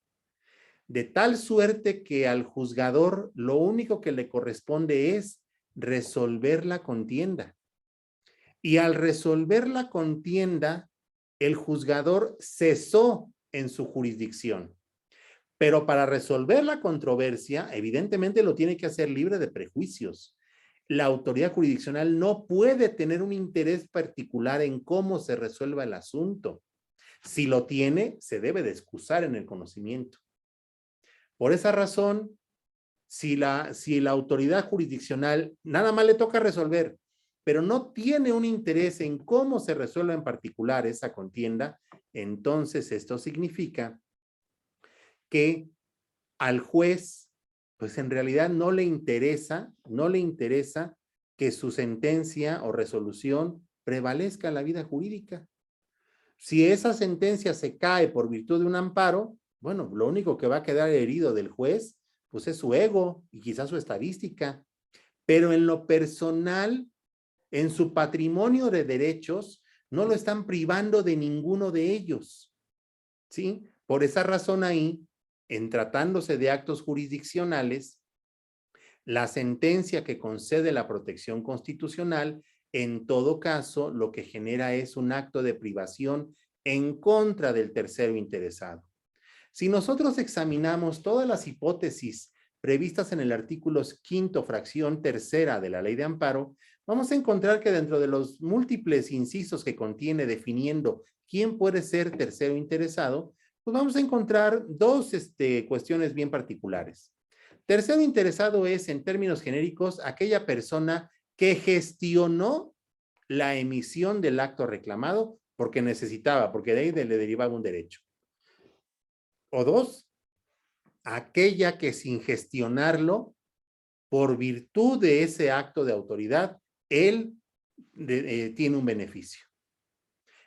De tal suerte que al juzgador lo único que le corresponde es resolver la contienda. Y al resolver la contienda, el juzgador cesó en su jurisdicción. Pero para resolver la controversia, evidentemente lo tiene que hacer libre de prejuicios. La autoridad jurisdiccional no puede tener un interés particular en cómo se resuelva el asunto. Si lo tiene, se debe de excusar en el conocimiento. Por esa razón, si la autoridad jurisdiccional nada más le toca resolver, pero no tiene un interés en cómo se resuelva en particular esa contienda, entonces esto significa que al juez, pues en realidad no le interesa que su sentencia o resolución prevalezca en la vida jurídica. Si esa sentencia se cae por virtud de un amparo, bueno, lo único que va a quedar herido del juez, pues es su ego y quizás su estadística. Pero en lo personal, en su patrimonio de derechos, no lo están privando de ninguno de ellos. ¿Sí? Por esa razón ahí, en tratándose de actos jurisdiccionales, la sentencia que concede la protección constitucional, en todo caso, lo que genera es un acto de privación en contra del tercero interesado. Si nosotros examinamos todas las hipótesis previstas en el artículo 5º, fracción tercera de la Ley de Amparo, vamos a encontrar que dentro de los múltiples incisos que contiene definiendo quién puede ser tercero interesado, pues vamos a encontrar dos cuestiones bien particulares. Tercero interesado es, en términos genéricos, aquella persona que gestionó la emisión del acto reclamado porque necesitaba, porque de ahí le derivaba un derecho. O dos, aquella que sin gestionarlo, por virtud de ese acto de autoridad, él tiene un beneficio.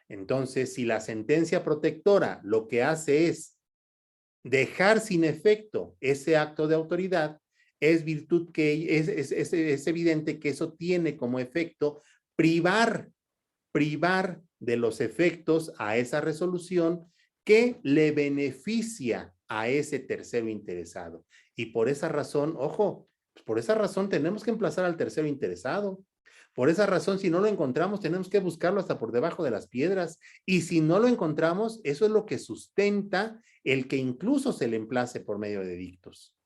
Entonces, si la sentencia protectora lo que hace es dejar sin efecto ese acto de autoridad, es virtud que es evidente que eso tiene como efecto privar de los efectos a esa resolución que le beneficia a ese tercero interesado. Y por esa razón, ojo, por esa razón tenemos que emplazar al tercero interesado. Por esa razón, si no lo encontramos, tenemos que buscarlo hasta por debajo de las piedras. Y si no lo encontramos, eso es lo que sustenta el que incluso se le emplace por medio de dictos.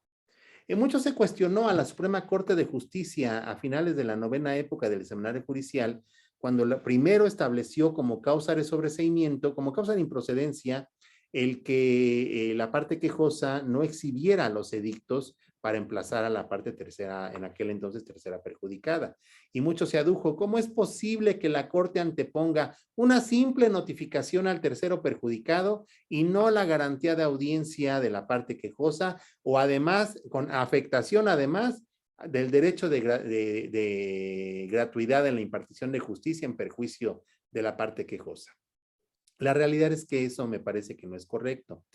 En mucho se cuestionó a la Suprema Corte de Justicia a finales de la novena época del seminario judicial, cuando primero estableció como causa de sobreseimiento, como causa de improcedencia, el que la parte quejosa no exhibiera los edictos para emplazar a la parte tercera, en aquel entonces tercera perjudicada. Y mucho se adujo, ¿cómo es posible que la Corte anteponga una simple notificación al tercero perjudicado y no la garantía de audiencia de la parte quejosa, o además, con afectación además del derecho de gratuidad en la impartición de justicia en perjuicio de la parte quejosa? La realidad es que eso me parece que no es correcto,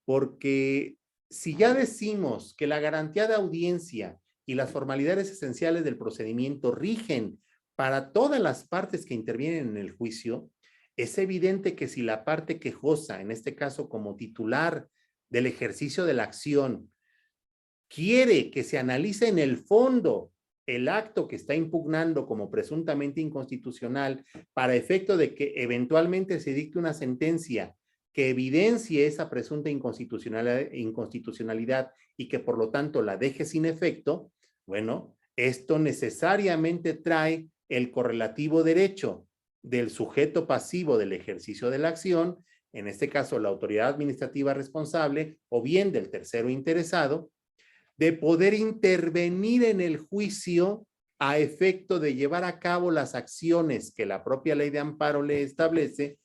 porque si ya decimos que la garantía de audiencia y las formalidades esenciales del procedimiento rigen para todas las partes que intervienen en el juicio, es evidente que si la parte quejosa, en este caso como titular del ejercicio de la acción, quiere que se analice en el fondo el acto que está impugnando como presuntamente inconstitucional para efecto de que eventualmente se dicte una sentencia que evidencie esa presunta inconstitucionalidad y que por lo tanto la deje sin efecto, bueno, esto necesariamente trae el correlativo derecho del sujeto pasivo del ejercicio de la acción, en este caso la autoridad administrativa responsable o bien del tercero interesado, de poder intervenir en el juicio a efecto de llevar a cabo las acciones que la propia ley de amparo le establece,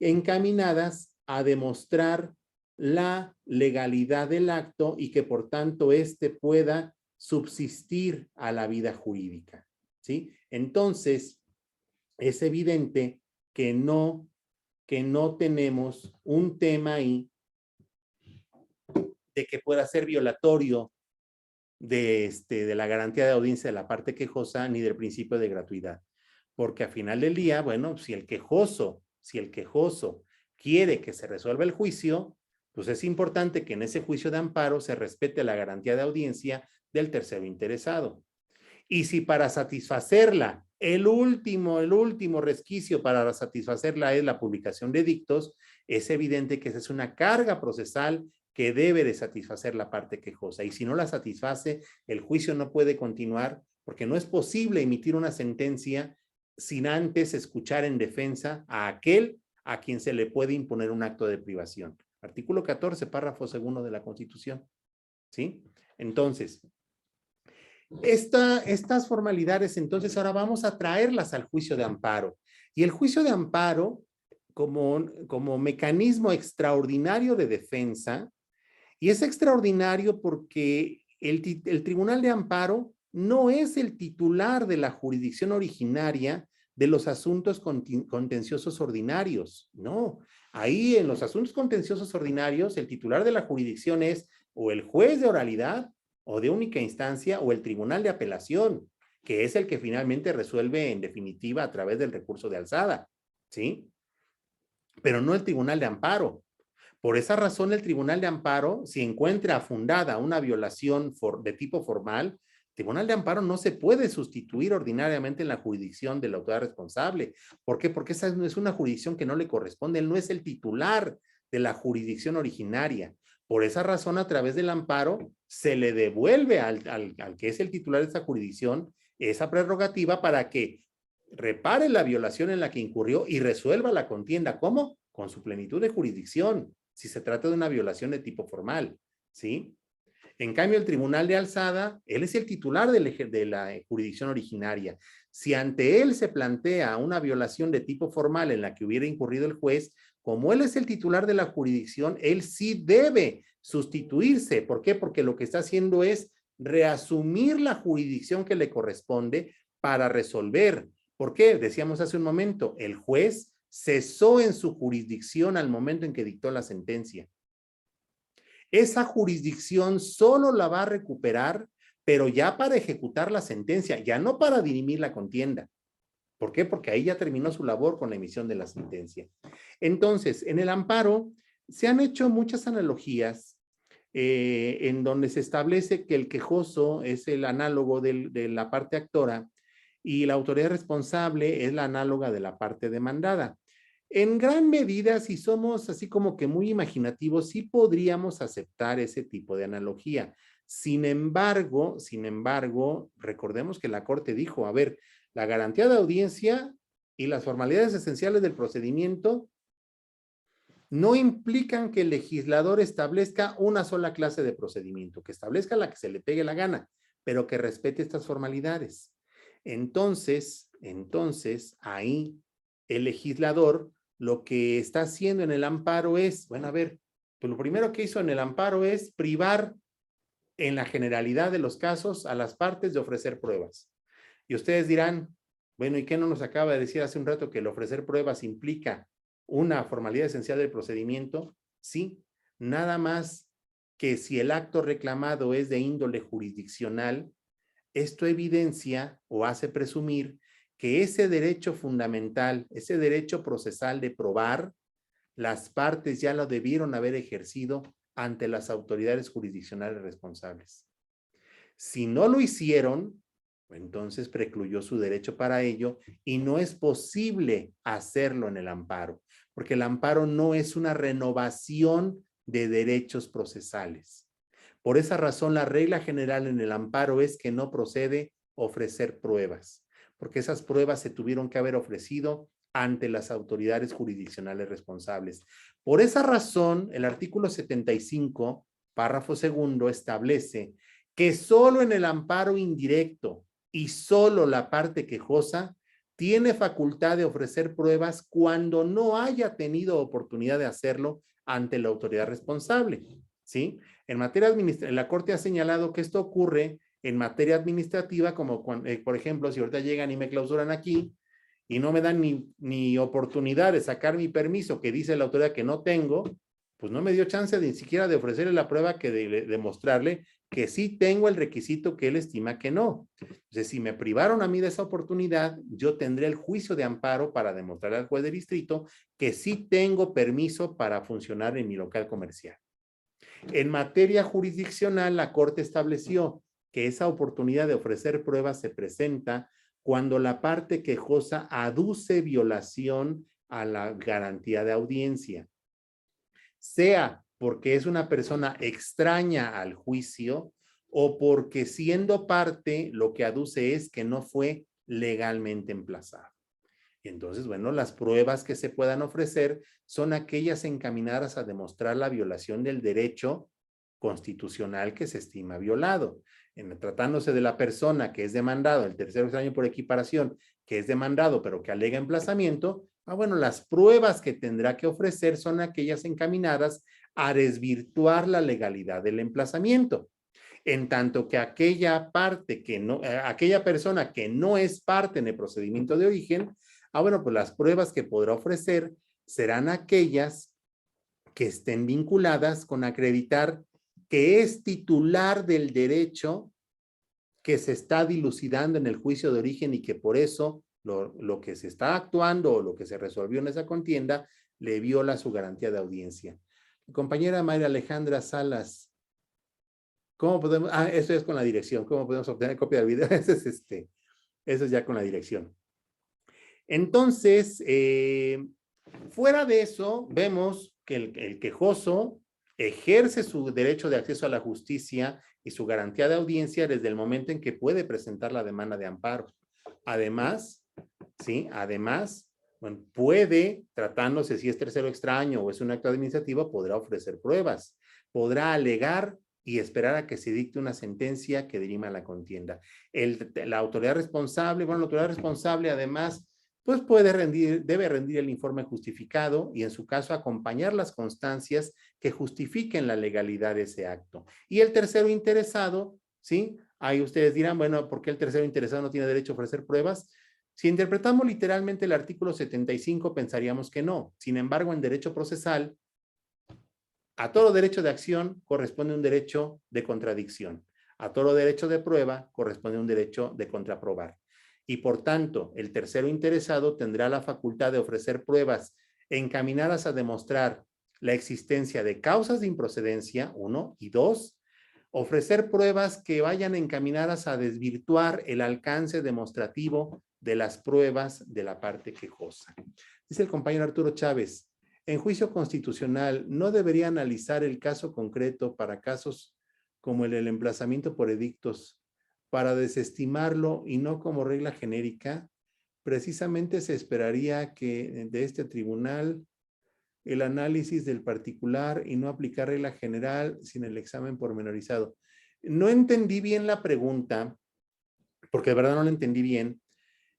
encaminadas a demostrar la legalidad del acto y que por tanto éste pueda subsistir a la vida jurídica, ¿sí? Entonces, es evidente que no tenemos un tema ahí de que pueda ser violatorio de la garantía de audiencia de la parte quejosa ni del principio de gratuidad. Porque al final del día, bueno, si el quejoso quiere que se resuelva el juicio, pues es importante que en ese juicio de amparo se respete la garantía de audiencia del tercero interesado. Y si para satisfacerla, el último resquicio para satisfacerla es la publicación de dictos, es evidente que esa es una carga procesal que debe de satisfacer la parte quejosa. Y si no la satisface, el juicio no puede continuar porque no es posible emitir una sentencia sin antes escuchar en defensa a aquel a quien se le puede imponer un acto de privación. Artículo 14, párrafo segundo de la Constitución. ¿Sí? Entonces, estas formalidades, entonces ahora vamos a traerlas al juicio de amparo. Y el juicio de amparo, como mecanismo extraordinario de defensa, y es extraordinario porque el Tribunal de Amparo no es el titular de la jurisdicción originaria de los asuntos contenciosos ordinarios, no. Ahí en los asuntos contenciosos ordinarios, el titular de la jurisdicción es o el juez de oralidad o de única instancia o el tribunal de apelación, que es el que finalmente resuelve en definitiva a través del recurso de alzada, ¿sí? Pero no el tribunal de amparo. Por esa razón, el tribunal de amparo, si encuentra fundada una violación de tipo formal, el tribunal de amparo no se puede sustituir ordinariamente en la jurisdicción de la autoridad responsable. ¿Por qué? Porque esa es una jurisdicción que no le corresponde. Él no es el titular de la jurisdicción originaria. Por esa razón, a través del amparo, se le devuelve al que es el titular de esa jurisdicción esa prerrogativa para que repare la violación en la que incurrió y resuelva la contienda. ¿Cómo? Con su plenitud de jurisdicción, si se trata de una violación de tipo formal, ¿sí? En cambio, el tribunal de alzada, él es el titular de la jurisdicción originaria. Si ante él se plantea una violación de tipo formal en la que hubiera incurrido el juez, como él es el titular de la jurisdicción, él sí debe sustituirse. ¿Por qué? Porque lo que está haciendo es reasumir la jurisdicción que le corresponde para resolver. ¿Por qué? Decíamos hace un momento, el juez cesó en su jurisdicción al momento en que dictó la sentencia. Esa jurisdicción solo la va a recuperar, pero ya para ejecutar la sentencia, ya no para dirimir la contienda. ¿Por qué? Porque ahí ya terminó su labor con la emisión de la sentencia. Entonces, en el amparo se han hecho muchas analogías en donde se establece que el quejoso es el análogo de la parte actora y la autoridad responsable es la análoga de la parte demandada. En gran medida, si somos así como que muy imaginativos, sí podríamos aceptar ese tipo de analogía. Sin embargo, recordemos que la Corte dijo, a ver, la garantía de audiencia y las formalidades esenciales del procedimiento no implican que el legislador establezca una sola clase de procedimiento, que establezca la que se le pegue la gana, pero que respete estas formalidades. Entonces, ahí el legislador lo que está haciendo en el amparo es, bueno, a ver, pues lo primero que hizo en el amparo es privar en la generalidad de los casos a las partes de ofrecer pruebas. Y ustedes dirán, bueno, ¿y qué no nos acaba de decir hace un rato que el ofrecer pruebas implica una formalidad esencial del procedimiento? Sí, nada más que si el acto reclamado es de índole jurisdiccional, esto evidencia o hace presumir que ese derecho fundamental, ese derecho procesal de probar, las partes ya lo debieron haber ejercido ante las autoridades jurisdiccionales responsables. Si no lo hicieron, entonces precluyó su derecho para ello y no es posible hacerlo en el amparo, porque el amparo no es una renovación de derechos procesales. Por esa razón, la regla general en el amparo es que no procede ofrecer pruebas, porque esas pruebas se tuvieron que haber ofrecido ante las autoridades jurisdiccionales responsables. Por esa razón, el artículo 75, párrafo segundo, establece que solo en el amparo indirecto y solo la parte quejosa tiene facultad de ofrecer pruebas cuando no haya tenido oportunidad de hacerlo ante la autoridad responsable, ¿sí? En materia administrativa, la Corte ha señalado que esto ocurre en materia administrativa, como cuando, por ejemplo, si ahorita llegan y me clausuran aquí y no me dan ni oportunidad de sacar mi permiso que dice la autoridad que no tengo, pues no me dio chance de ni siquiera de ofrecerle la prueba que de mostrarle que sí tengo el requisito que él estima que no. Entonces, si me privaron a mí de esa oportunidad, yo tendré el juicio de amparo para demostrar al juez de distrito que sí tengo permiso para funcionar en mi local comercial. En materia jurisdiccional, la Corte estableció que esa oportunidad de ofrecer pruebas se presenta cuando la parte quejosa aduce violación a la garantía de audiencia, sea porque es una persona extraña al juicio o porque siendo parte lo que aduce es que no fue legalmente emplazado. Entonces, bueno, las pruebas que se puedan ofrecer son aquellas encaminadas a demostrar la violación del derecho constitucional que se estima violado. Tratándose de la persona que es demandado, el tercero extraño por equiparación, que es demandado pero que alega emplazamiento, bueno, las pruebas que tendrá que ofrecer son aquellas encaminadas a desvirtuar la legalidad del emplazamiento. En tanto que aquella persona que no es parte en el procedimiento de origen, bueno, pues las pruebas que podrá ofrecer serán aquellas que estén vinculadas con acreditar que es titular del derecho que se está dilucidando en el juicio de origen y que por eso lo que se está actuando o lo que se resolvió en esa contienda le viola su garantía de audiencia. Mi compañera Mayra Alejandra Salas, ¿cómo podemos? Eso es con la dirección. ¿Cómo podemos obtener copia del video? Eso es ya con la dirección. Entonces, fuera de eso, vemos que el quejoso ejerce su derecho de acceso a la justicia y su garantía de audiencia desde el momento en que puede presentar la demanda de amparo. Además, bueno, puede, tratándose si es tercero extraño o es un acto administrativo, podrá ofrecer pruebas, podrá alegar y esperar a que se dicte una sentencia que dirima la contienda. La autoridad responsable, bueno, la autoridad responsable además, pues debe rendir el informe justificado y en su caso acompañar las constancias que justifiquen la legalidad de ese acto. Y el tercero interesado, ¿sí? Ahí ustedes dirán, bueno, ¿por qué el tercero interesado no tiene derecho a ofrecer pruebas? Si interpretamos literalmente el artículo 75, pensaríamos que no. Sin embargo, en derecho procesal, a todo derecho de acción corresponde un derecho de contradicción. A todo derecho de prueba corresponde un derecho de contraprobar. Y por tanto, el tercero interesado tendrá la facultad de ofrecer pruebas encaminadas a demostrar la existencia de causas de improcedencia, 1, y 2, ofrecer pruebas que vayan encaminadas a desvirtuar el alcance demostrativo de las pruebas de la parte quejosa. Dice el compañero Arturo Chávez, en juicio constitucional, ¿no debería analizar el caso concreto para casos como el del emplazamiento por edictos para desestimarlo y no como regla genérica? Precisamente se esperaría que de este tribunal el análisis del particular y no aplicar regla general sin el examen pormenorizado. No entendí bien la pregunta, porque de verdad no la entendí bien,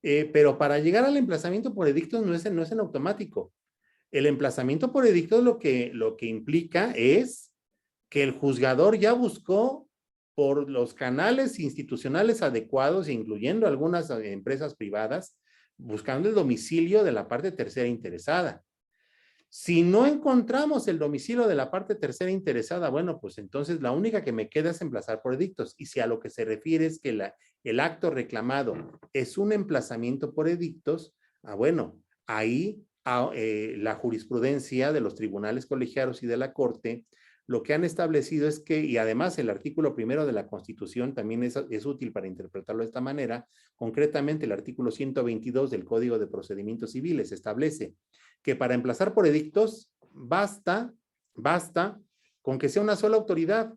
pero para llegar al emplazamiento por edictos no es en automático. El emplazamiento por edicto lo que implica es que el juzgador ya buscó por los canales institucionales adecuados, incluyendo algunas empresas privadas, buscando el domicilio de la parte tercera interesada. Si no encontramos el domicilio de la parte tercera interesada, bueno, pues entonces la única que me queda es emplazar por edictos. Y si a lo que se refiere es que el acto reclamado es un emplazamiento por edictos, bueno, ahí la jurisprudencia de los tribunales colegiados y de la Corte lo que han establecido es que, y además el artículo primero de la Constitución también es útil para interpretarlo de esta manera, concretamente el artículo 122 del Código de Procedimientos Civiles establece que para emplazar por edictos basta con que sea una sola autoridad,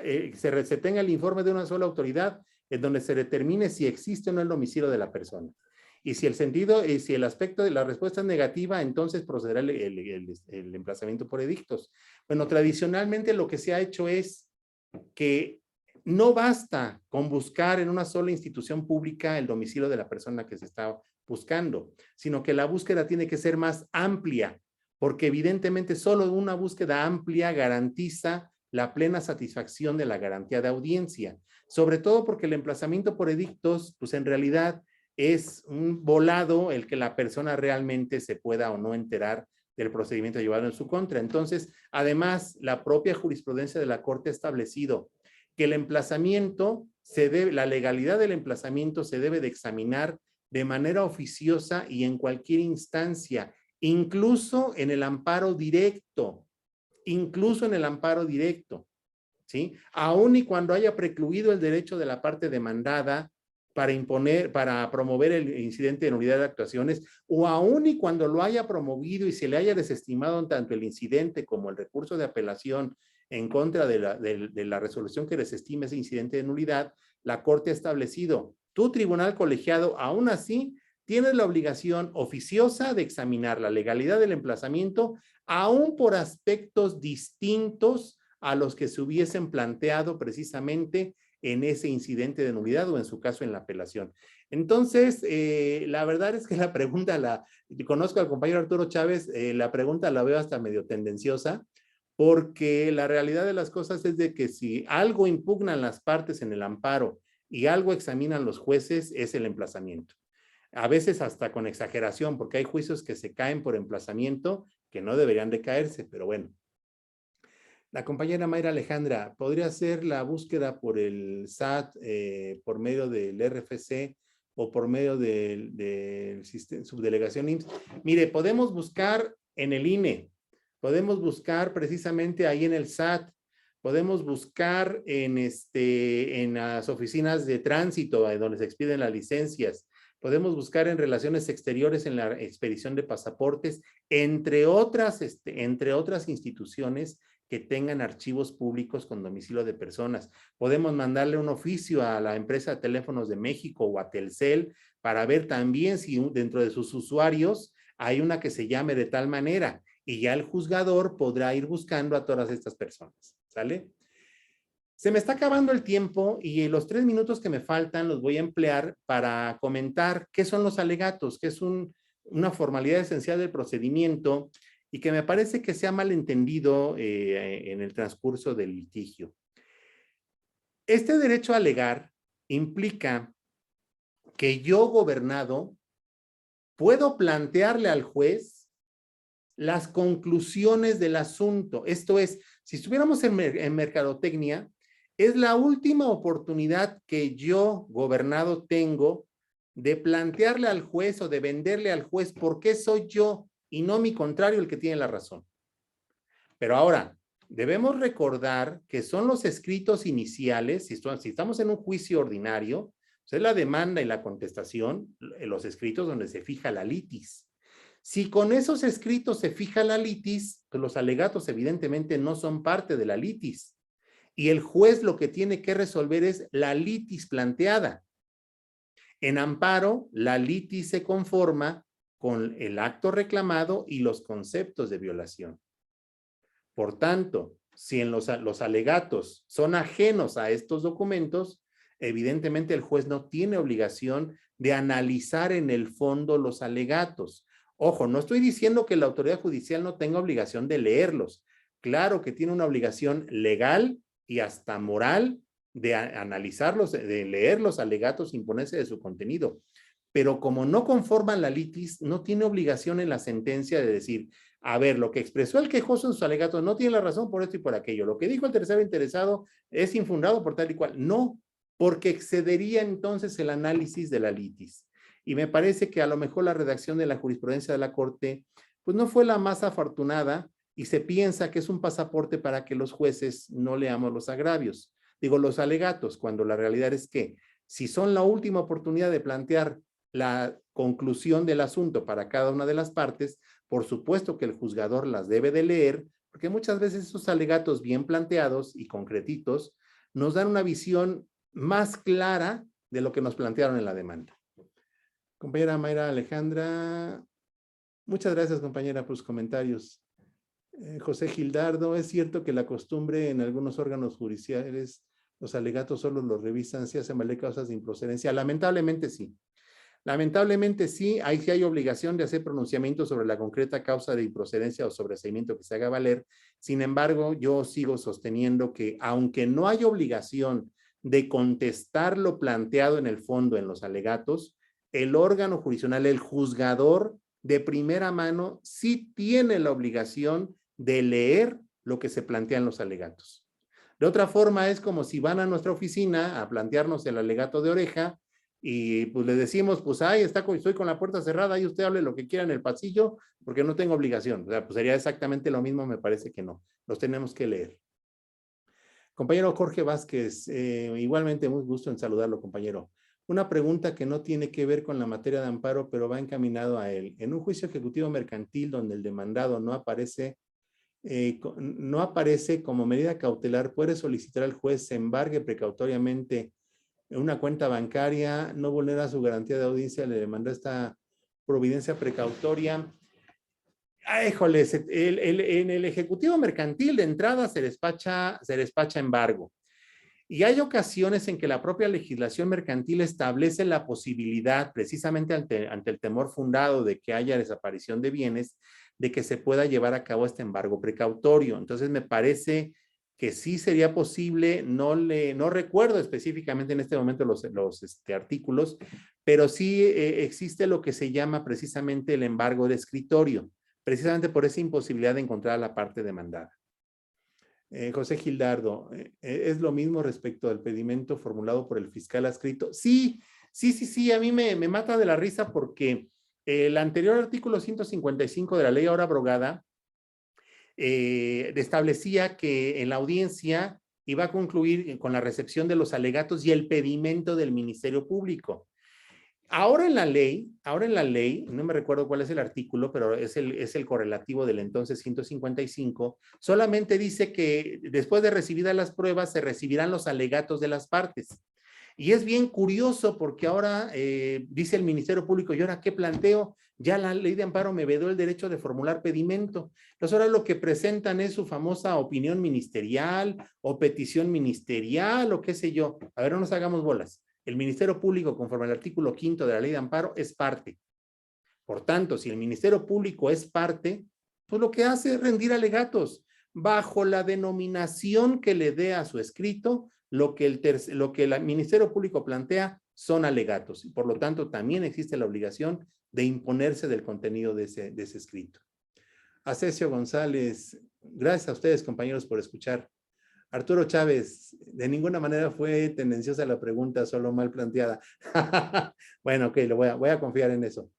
se tenga el informe de una sola autoridad en donde se determine si existe o no el domicilio de la persona. Y si el aspecto de la respuesta es negativa, entonces procederá el emplazamiento por edictos. Bueno, tradicionalmente lo que se ha hecho es que no basta con buscar en una sola institución pública el domicilio de la persona que se está buscando, sino que la búsqueda tiene que ser más amplia, porque evidentemente solo una búsqueda amplia garantiza la plena satisfacción de la garantía de audiencia, sobre todo porque el emplazamiento por edictos, pues en realidad es un volado el que la persona realmente se pueda o no enterar del procedimiento llevado en su contra. Entonces, además, la propia jurisprudencia de la Corte ha establecido que el emplazamiento la legalidad del emplazamiento se debe de examinar de manera oficiosa y en cualquier instancia, incluso en el amparo directo, ¿sí? Aun y cuando haya precluido el derecho de la parte demandada para promover el incidente de nulidad de actuaciones, o aun y cuando lo haya promovido y se le haya desestimado tanto el incidente como el recurso de apelación en contra de la resolución que desestime ese incidente de nulidad, la Corte ha establecido, tu tribunal colegiado, aún así, tienes la obligación oficiosa de examinar la legalidad del emplazamiento, aún por aspectos distintos a los que se hubiesen planteado precisamente en ese incidente de nulidad o en su caso en la apelación. Entonces, la verdad es que la pregunta, conozco al compañero Arturo Chávez, la pregunta la veo hasta medio tendenciosa, porque la realidad de las cosas es de que si algo impugnan las partes en el amparo y algo examinan los jueces, es el emplazamiento. A veces hasta con exageración, porque hay juicios que se caen por emplazamiento que no deberían de caerse, pero bueno. La compañera Mayra Alejandra, ¿podría hacer la búsqueda por el SAT, por medio del RFC o por medio del subdelegación IMSS? Mire, podemos buscar en el INE, podemos buscar precisamente ahí en el SAT, podemos buscar en las oficinas de tránsito, donde se expiden las licencias, podemos buscar en relaciones exteriores en la expedición de pasaportes, entre otras instituciones que tengan archivos públicos con domicilio de personas. Podemos mandarle un oficio a la empresa de teléfonos de México o a Telcel para ver también si dentro de sus usuarios hay una que se llame de tal manera y ya el juzgador podrá ir buscando a todas estas personas, ¿sale? Se me está acabando el tiempo y los 3 minutos que me faltan los voy a emplear para comentar qué son los alegatos, que es una formalidad esencial del procedimiento y que me parece que se ha malentendido en el transcurso del litigio. Este derecho a alegar implica que yo, gobernado, puedo plantearle al juez las conclusiones del asunto. Esto es, si estuviéramos en mercadotecnia, es la última oportunidad que yo, gobernado, tengo de plantearle al juez o de venderle al juez por qué soy yo y no mi contrario el que tiene la razón. Pero ahora, debemos recordar que son los escritos iniciales, si estamos en un juicio ordinario, pues es la demanda y la contestación, los escritos donde se fija la litis. Si con esos escritos se fija la litis, pues los alegatos evidentemente no son parte de la litis. Y el juez lo que tiene que resolver es la litis planteada. En amparo, la litis se conforma con el acto reclamado y los conceptos de violación. Por tanto, si los alegatos son ajenos a estos documentos, evidentemente el juez no tiene obligación de analizar en el fondo los alegatos. Ojo, no estoy diciendo que la autoridad judicial no tenga obligación de leerlos. Claro que tiene una obligación legal y hasta moral de analizarlos, de leer los alegatos, imponerse de su contenido. Pero como no conforman la litis, no tiene obligación en la sentencia de decir, a ver, lo que expresó el quejoso en sus alegatos no tiene la razón por esto y por aquello. Lo que dijo el tercero interesado es infundado por tal y cual. No, porque excedería entonces el análisis de la litis. Y me parece que a lo mejor la redacción de la jurisprudencia de la Corte pues no fue la más afortunada y se piensa que es un pasaporte para que los jueces no leamos los agravios. Digo, los alegatos, cuando la realidad es que si son la última oportunidad de plantear la conclusión del asunto para cada una de las partes, por supuesto que el juzgador las debe de leer, porque muchas veces esos alegatos bien planteados y concretitos nos dan una visión más clara de lo que nos plantearon en la demanda. Compañera Mayra Alejandra, muchas gracias, compañera, por sus comentarios. José Gildardo, ¿es cierto que la costumbre en algunos órganos judiciales, los alegatos solo los revisan si hacen valer causas de improcedencia? Lamentablemente sí. Lamentablemente sí, ahí sí hay obligación de hacer pronunciamientos sobre la concreta causa de improcedencia o sobreseimiento que se haga valer. Sin embargo, yo sigo sosteniendo que aunque no hay obligación de contestar lo planteado en el fondo en los alegatos, el órgano jurisdiccional, el juzgador de primera mano, sí tiene la obligación de leer lo que se plantea en los alegatos. De otra forma, es como si van a nuestra oficina a plantearnos el alegato de oreja y pues le decimos, pues ahí está, estoy con la puerta cerrada, ahí usted hable lo que quiera en el pasillo, porque no tengo obligación. O sea, pues sería exactamente lo mismo, me parece que no. Los tenemos que leer. Compañero Jorge Vázquez, igualmente muy gusto en saludarlo, compañero. Una pregunta que no tiene que ver con la materia de amparo, pero va encaminado a él. En un juicio ejecutivo mercantil donde el demandado no aparece como medida cautelar, puede solicitar al juez se embargue precautoriamente una cuenta bancaria, no vulnera su garantía de audiencia, le demanda esta providencia precautoria. Híjole, en el ejecutivo mercantil de entrada se despacha embargo. Y hay ocasiones en que la propia legislación mercantil establece la posibilidad, precisamente ante el temor fundado de que haya desaparición de bienes, de que se pueda llevar a cabo este embargo precautorio. Entonces me parece que sí sería posible, no recuerdo específicamente en este momento los artículos, pero sí existe lo que se llama precisamente el embargo de escritorio, precisamente por esa imposibilidad de encontrar a la parte demandada. José Gildardo, ¿es lo mismo respecto al pedimento formulado por el fiscal adscrito? Sí, a mí me mata de la risa porque el anterior artículo 155 de la ley ahora abrogada establecía que en la audiencia iba a concluir con la recepción de los alegatos y el pedimento del Ministerio Público. Ahora en la ley, no me recuerdo cuál es el artículo, pero es el correlativo del entonces 155, solamente dice que después de recibidas las pruebas se recibirán los alegatos de las partes. Y es bien curioso porque ahora dice el Ministerio Público, ¿y ahora qué planteo? Ya la ley de amparo me vedó el derecho de formular pedimento. Entonces ahora lo que presentan es su famosa opinión ministerial o petición ministerial o qué sé yo. A ver, no nos hagamos bolas. El Ministerio Público, conforme al artículo 5 de la ley de amparo, es parte. Por tanto, si el Ministerio Público es parte, pues lo que hace es rendir alegatos bajo la denominación que le dé a su escrito. Lo que el Ministerio Público plantea son alegatos y por lo tanto también existe la obligación de imponerse del contenido de ese escrito. Asesio González, gracias a ustedes, compañeros, por escuchar. Arturo Chávez, de ninguna manera fue tendenciosa la pregunta, solo mal planteada. Bueno, ok, voy a confiar en eso.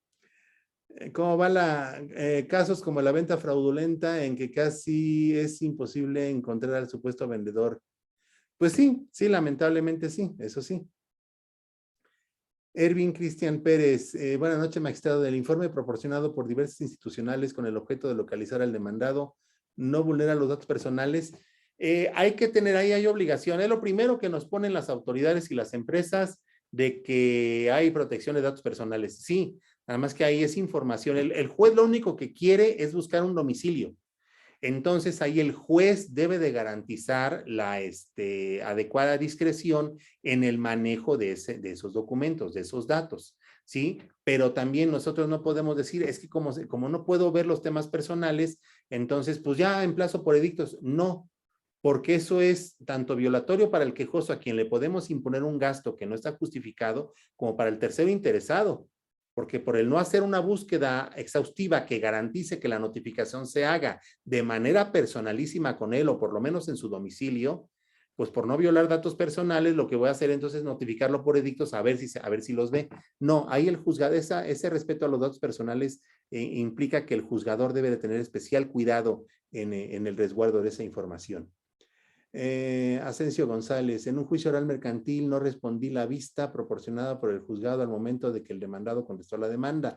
¿Cómo va casos como la venta fraudulenta en que casi es imposible encontrar al supuesto vendedor? Pues sí, lamentablemente sí, eso sí. Ervin Cristian Pérez, buenas noches, magistrado. Del informe proporcionado por diversas institucionales con el objeto de localizar al demandado, no vulnera los datos personales. Hay que tener ahí, hay obligación. Es lo primero que nos ponen las autoridades y las empresas de que hay protección de datos personales. Sí, nada más que ahí es información. El juez lo único que quiere es buscar un domicilio. Entonces ahí el juez debe de garantizar la adecuada discreción en el manejo de esos documentos, de esos datos, ¿sí? Pero también nosotros no podemos decir, es que como no puedo ver los temas personales, entonces pues ya emplazo por edictos. No, porque eso es tanto violatorio para el quejoso, a quien le podemos imponer un gasto que no está justificado, como para el tercero interesado, porque por el no hacer una búsqueda exhaustiva que garantice que la notificación se haga de manera personalísima con él, o por lo menos en su domicilio, pues por no violar datos personales, lo que voy a hacer entonces es notificarlo por edictos a ver si los ve. No, ahí el juzgado, ese respeto a los datos personales implica que el juzgador debe de tener especial cuidado en el resguardo de esa información. Asensio González, en un juicio oral mercantil no respondí la vista proporcionada por el juzgado al momento de que el demandado contestó la demanda.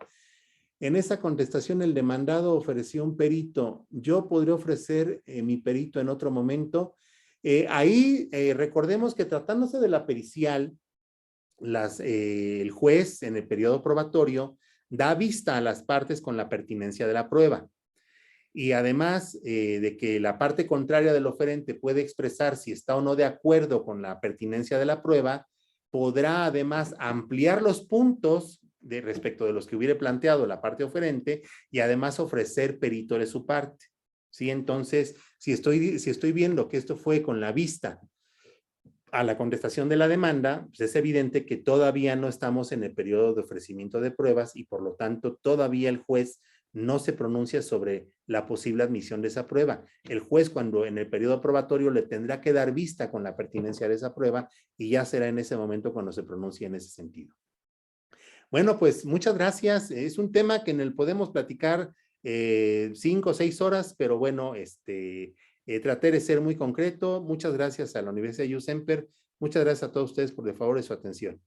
En esa contestación el demandado ofreció un perito. Yo podría ofrecer mi perito en otro momento. Ahí recordemos que tratándose de la pericial, el juez en el periodo probatorio da vista a las partes con la pertinencia de la prueba. Y además de que la parte contraria del oferente puede expresar si está o no de acuerdo con la pertinencia de la prueba, podrá además ampliar los puntos respecto de los que hubiera planteado la parte oferente y además ofrecer perito de su parte. ¿Sí? Entonces, si estoy viendo que esto fue con la vista a la contestación de la demanda, pues es evidente que todavía no estamos en el periodo de ofrecimiento de pruebas y por lo tanto todavía el juez no se pronuncia sobre la posible admisión de esa prueba. El juez, cuando en el periodo probatorio, le tendrá que dar vista con la pertinencia de esa prueba y ya será en ese momento cuando se pronuncie en ese sentido. Bueno, pues muchas gracias. Es un tema que en el podemos platicar 5 o 6 horas, pero bueno, traté de ser muy concreto. Muchas gracias a la Universidad de USemper. Muchas gracias a todos ustedes por el favor de su atención.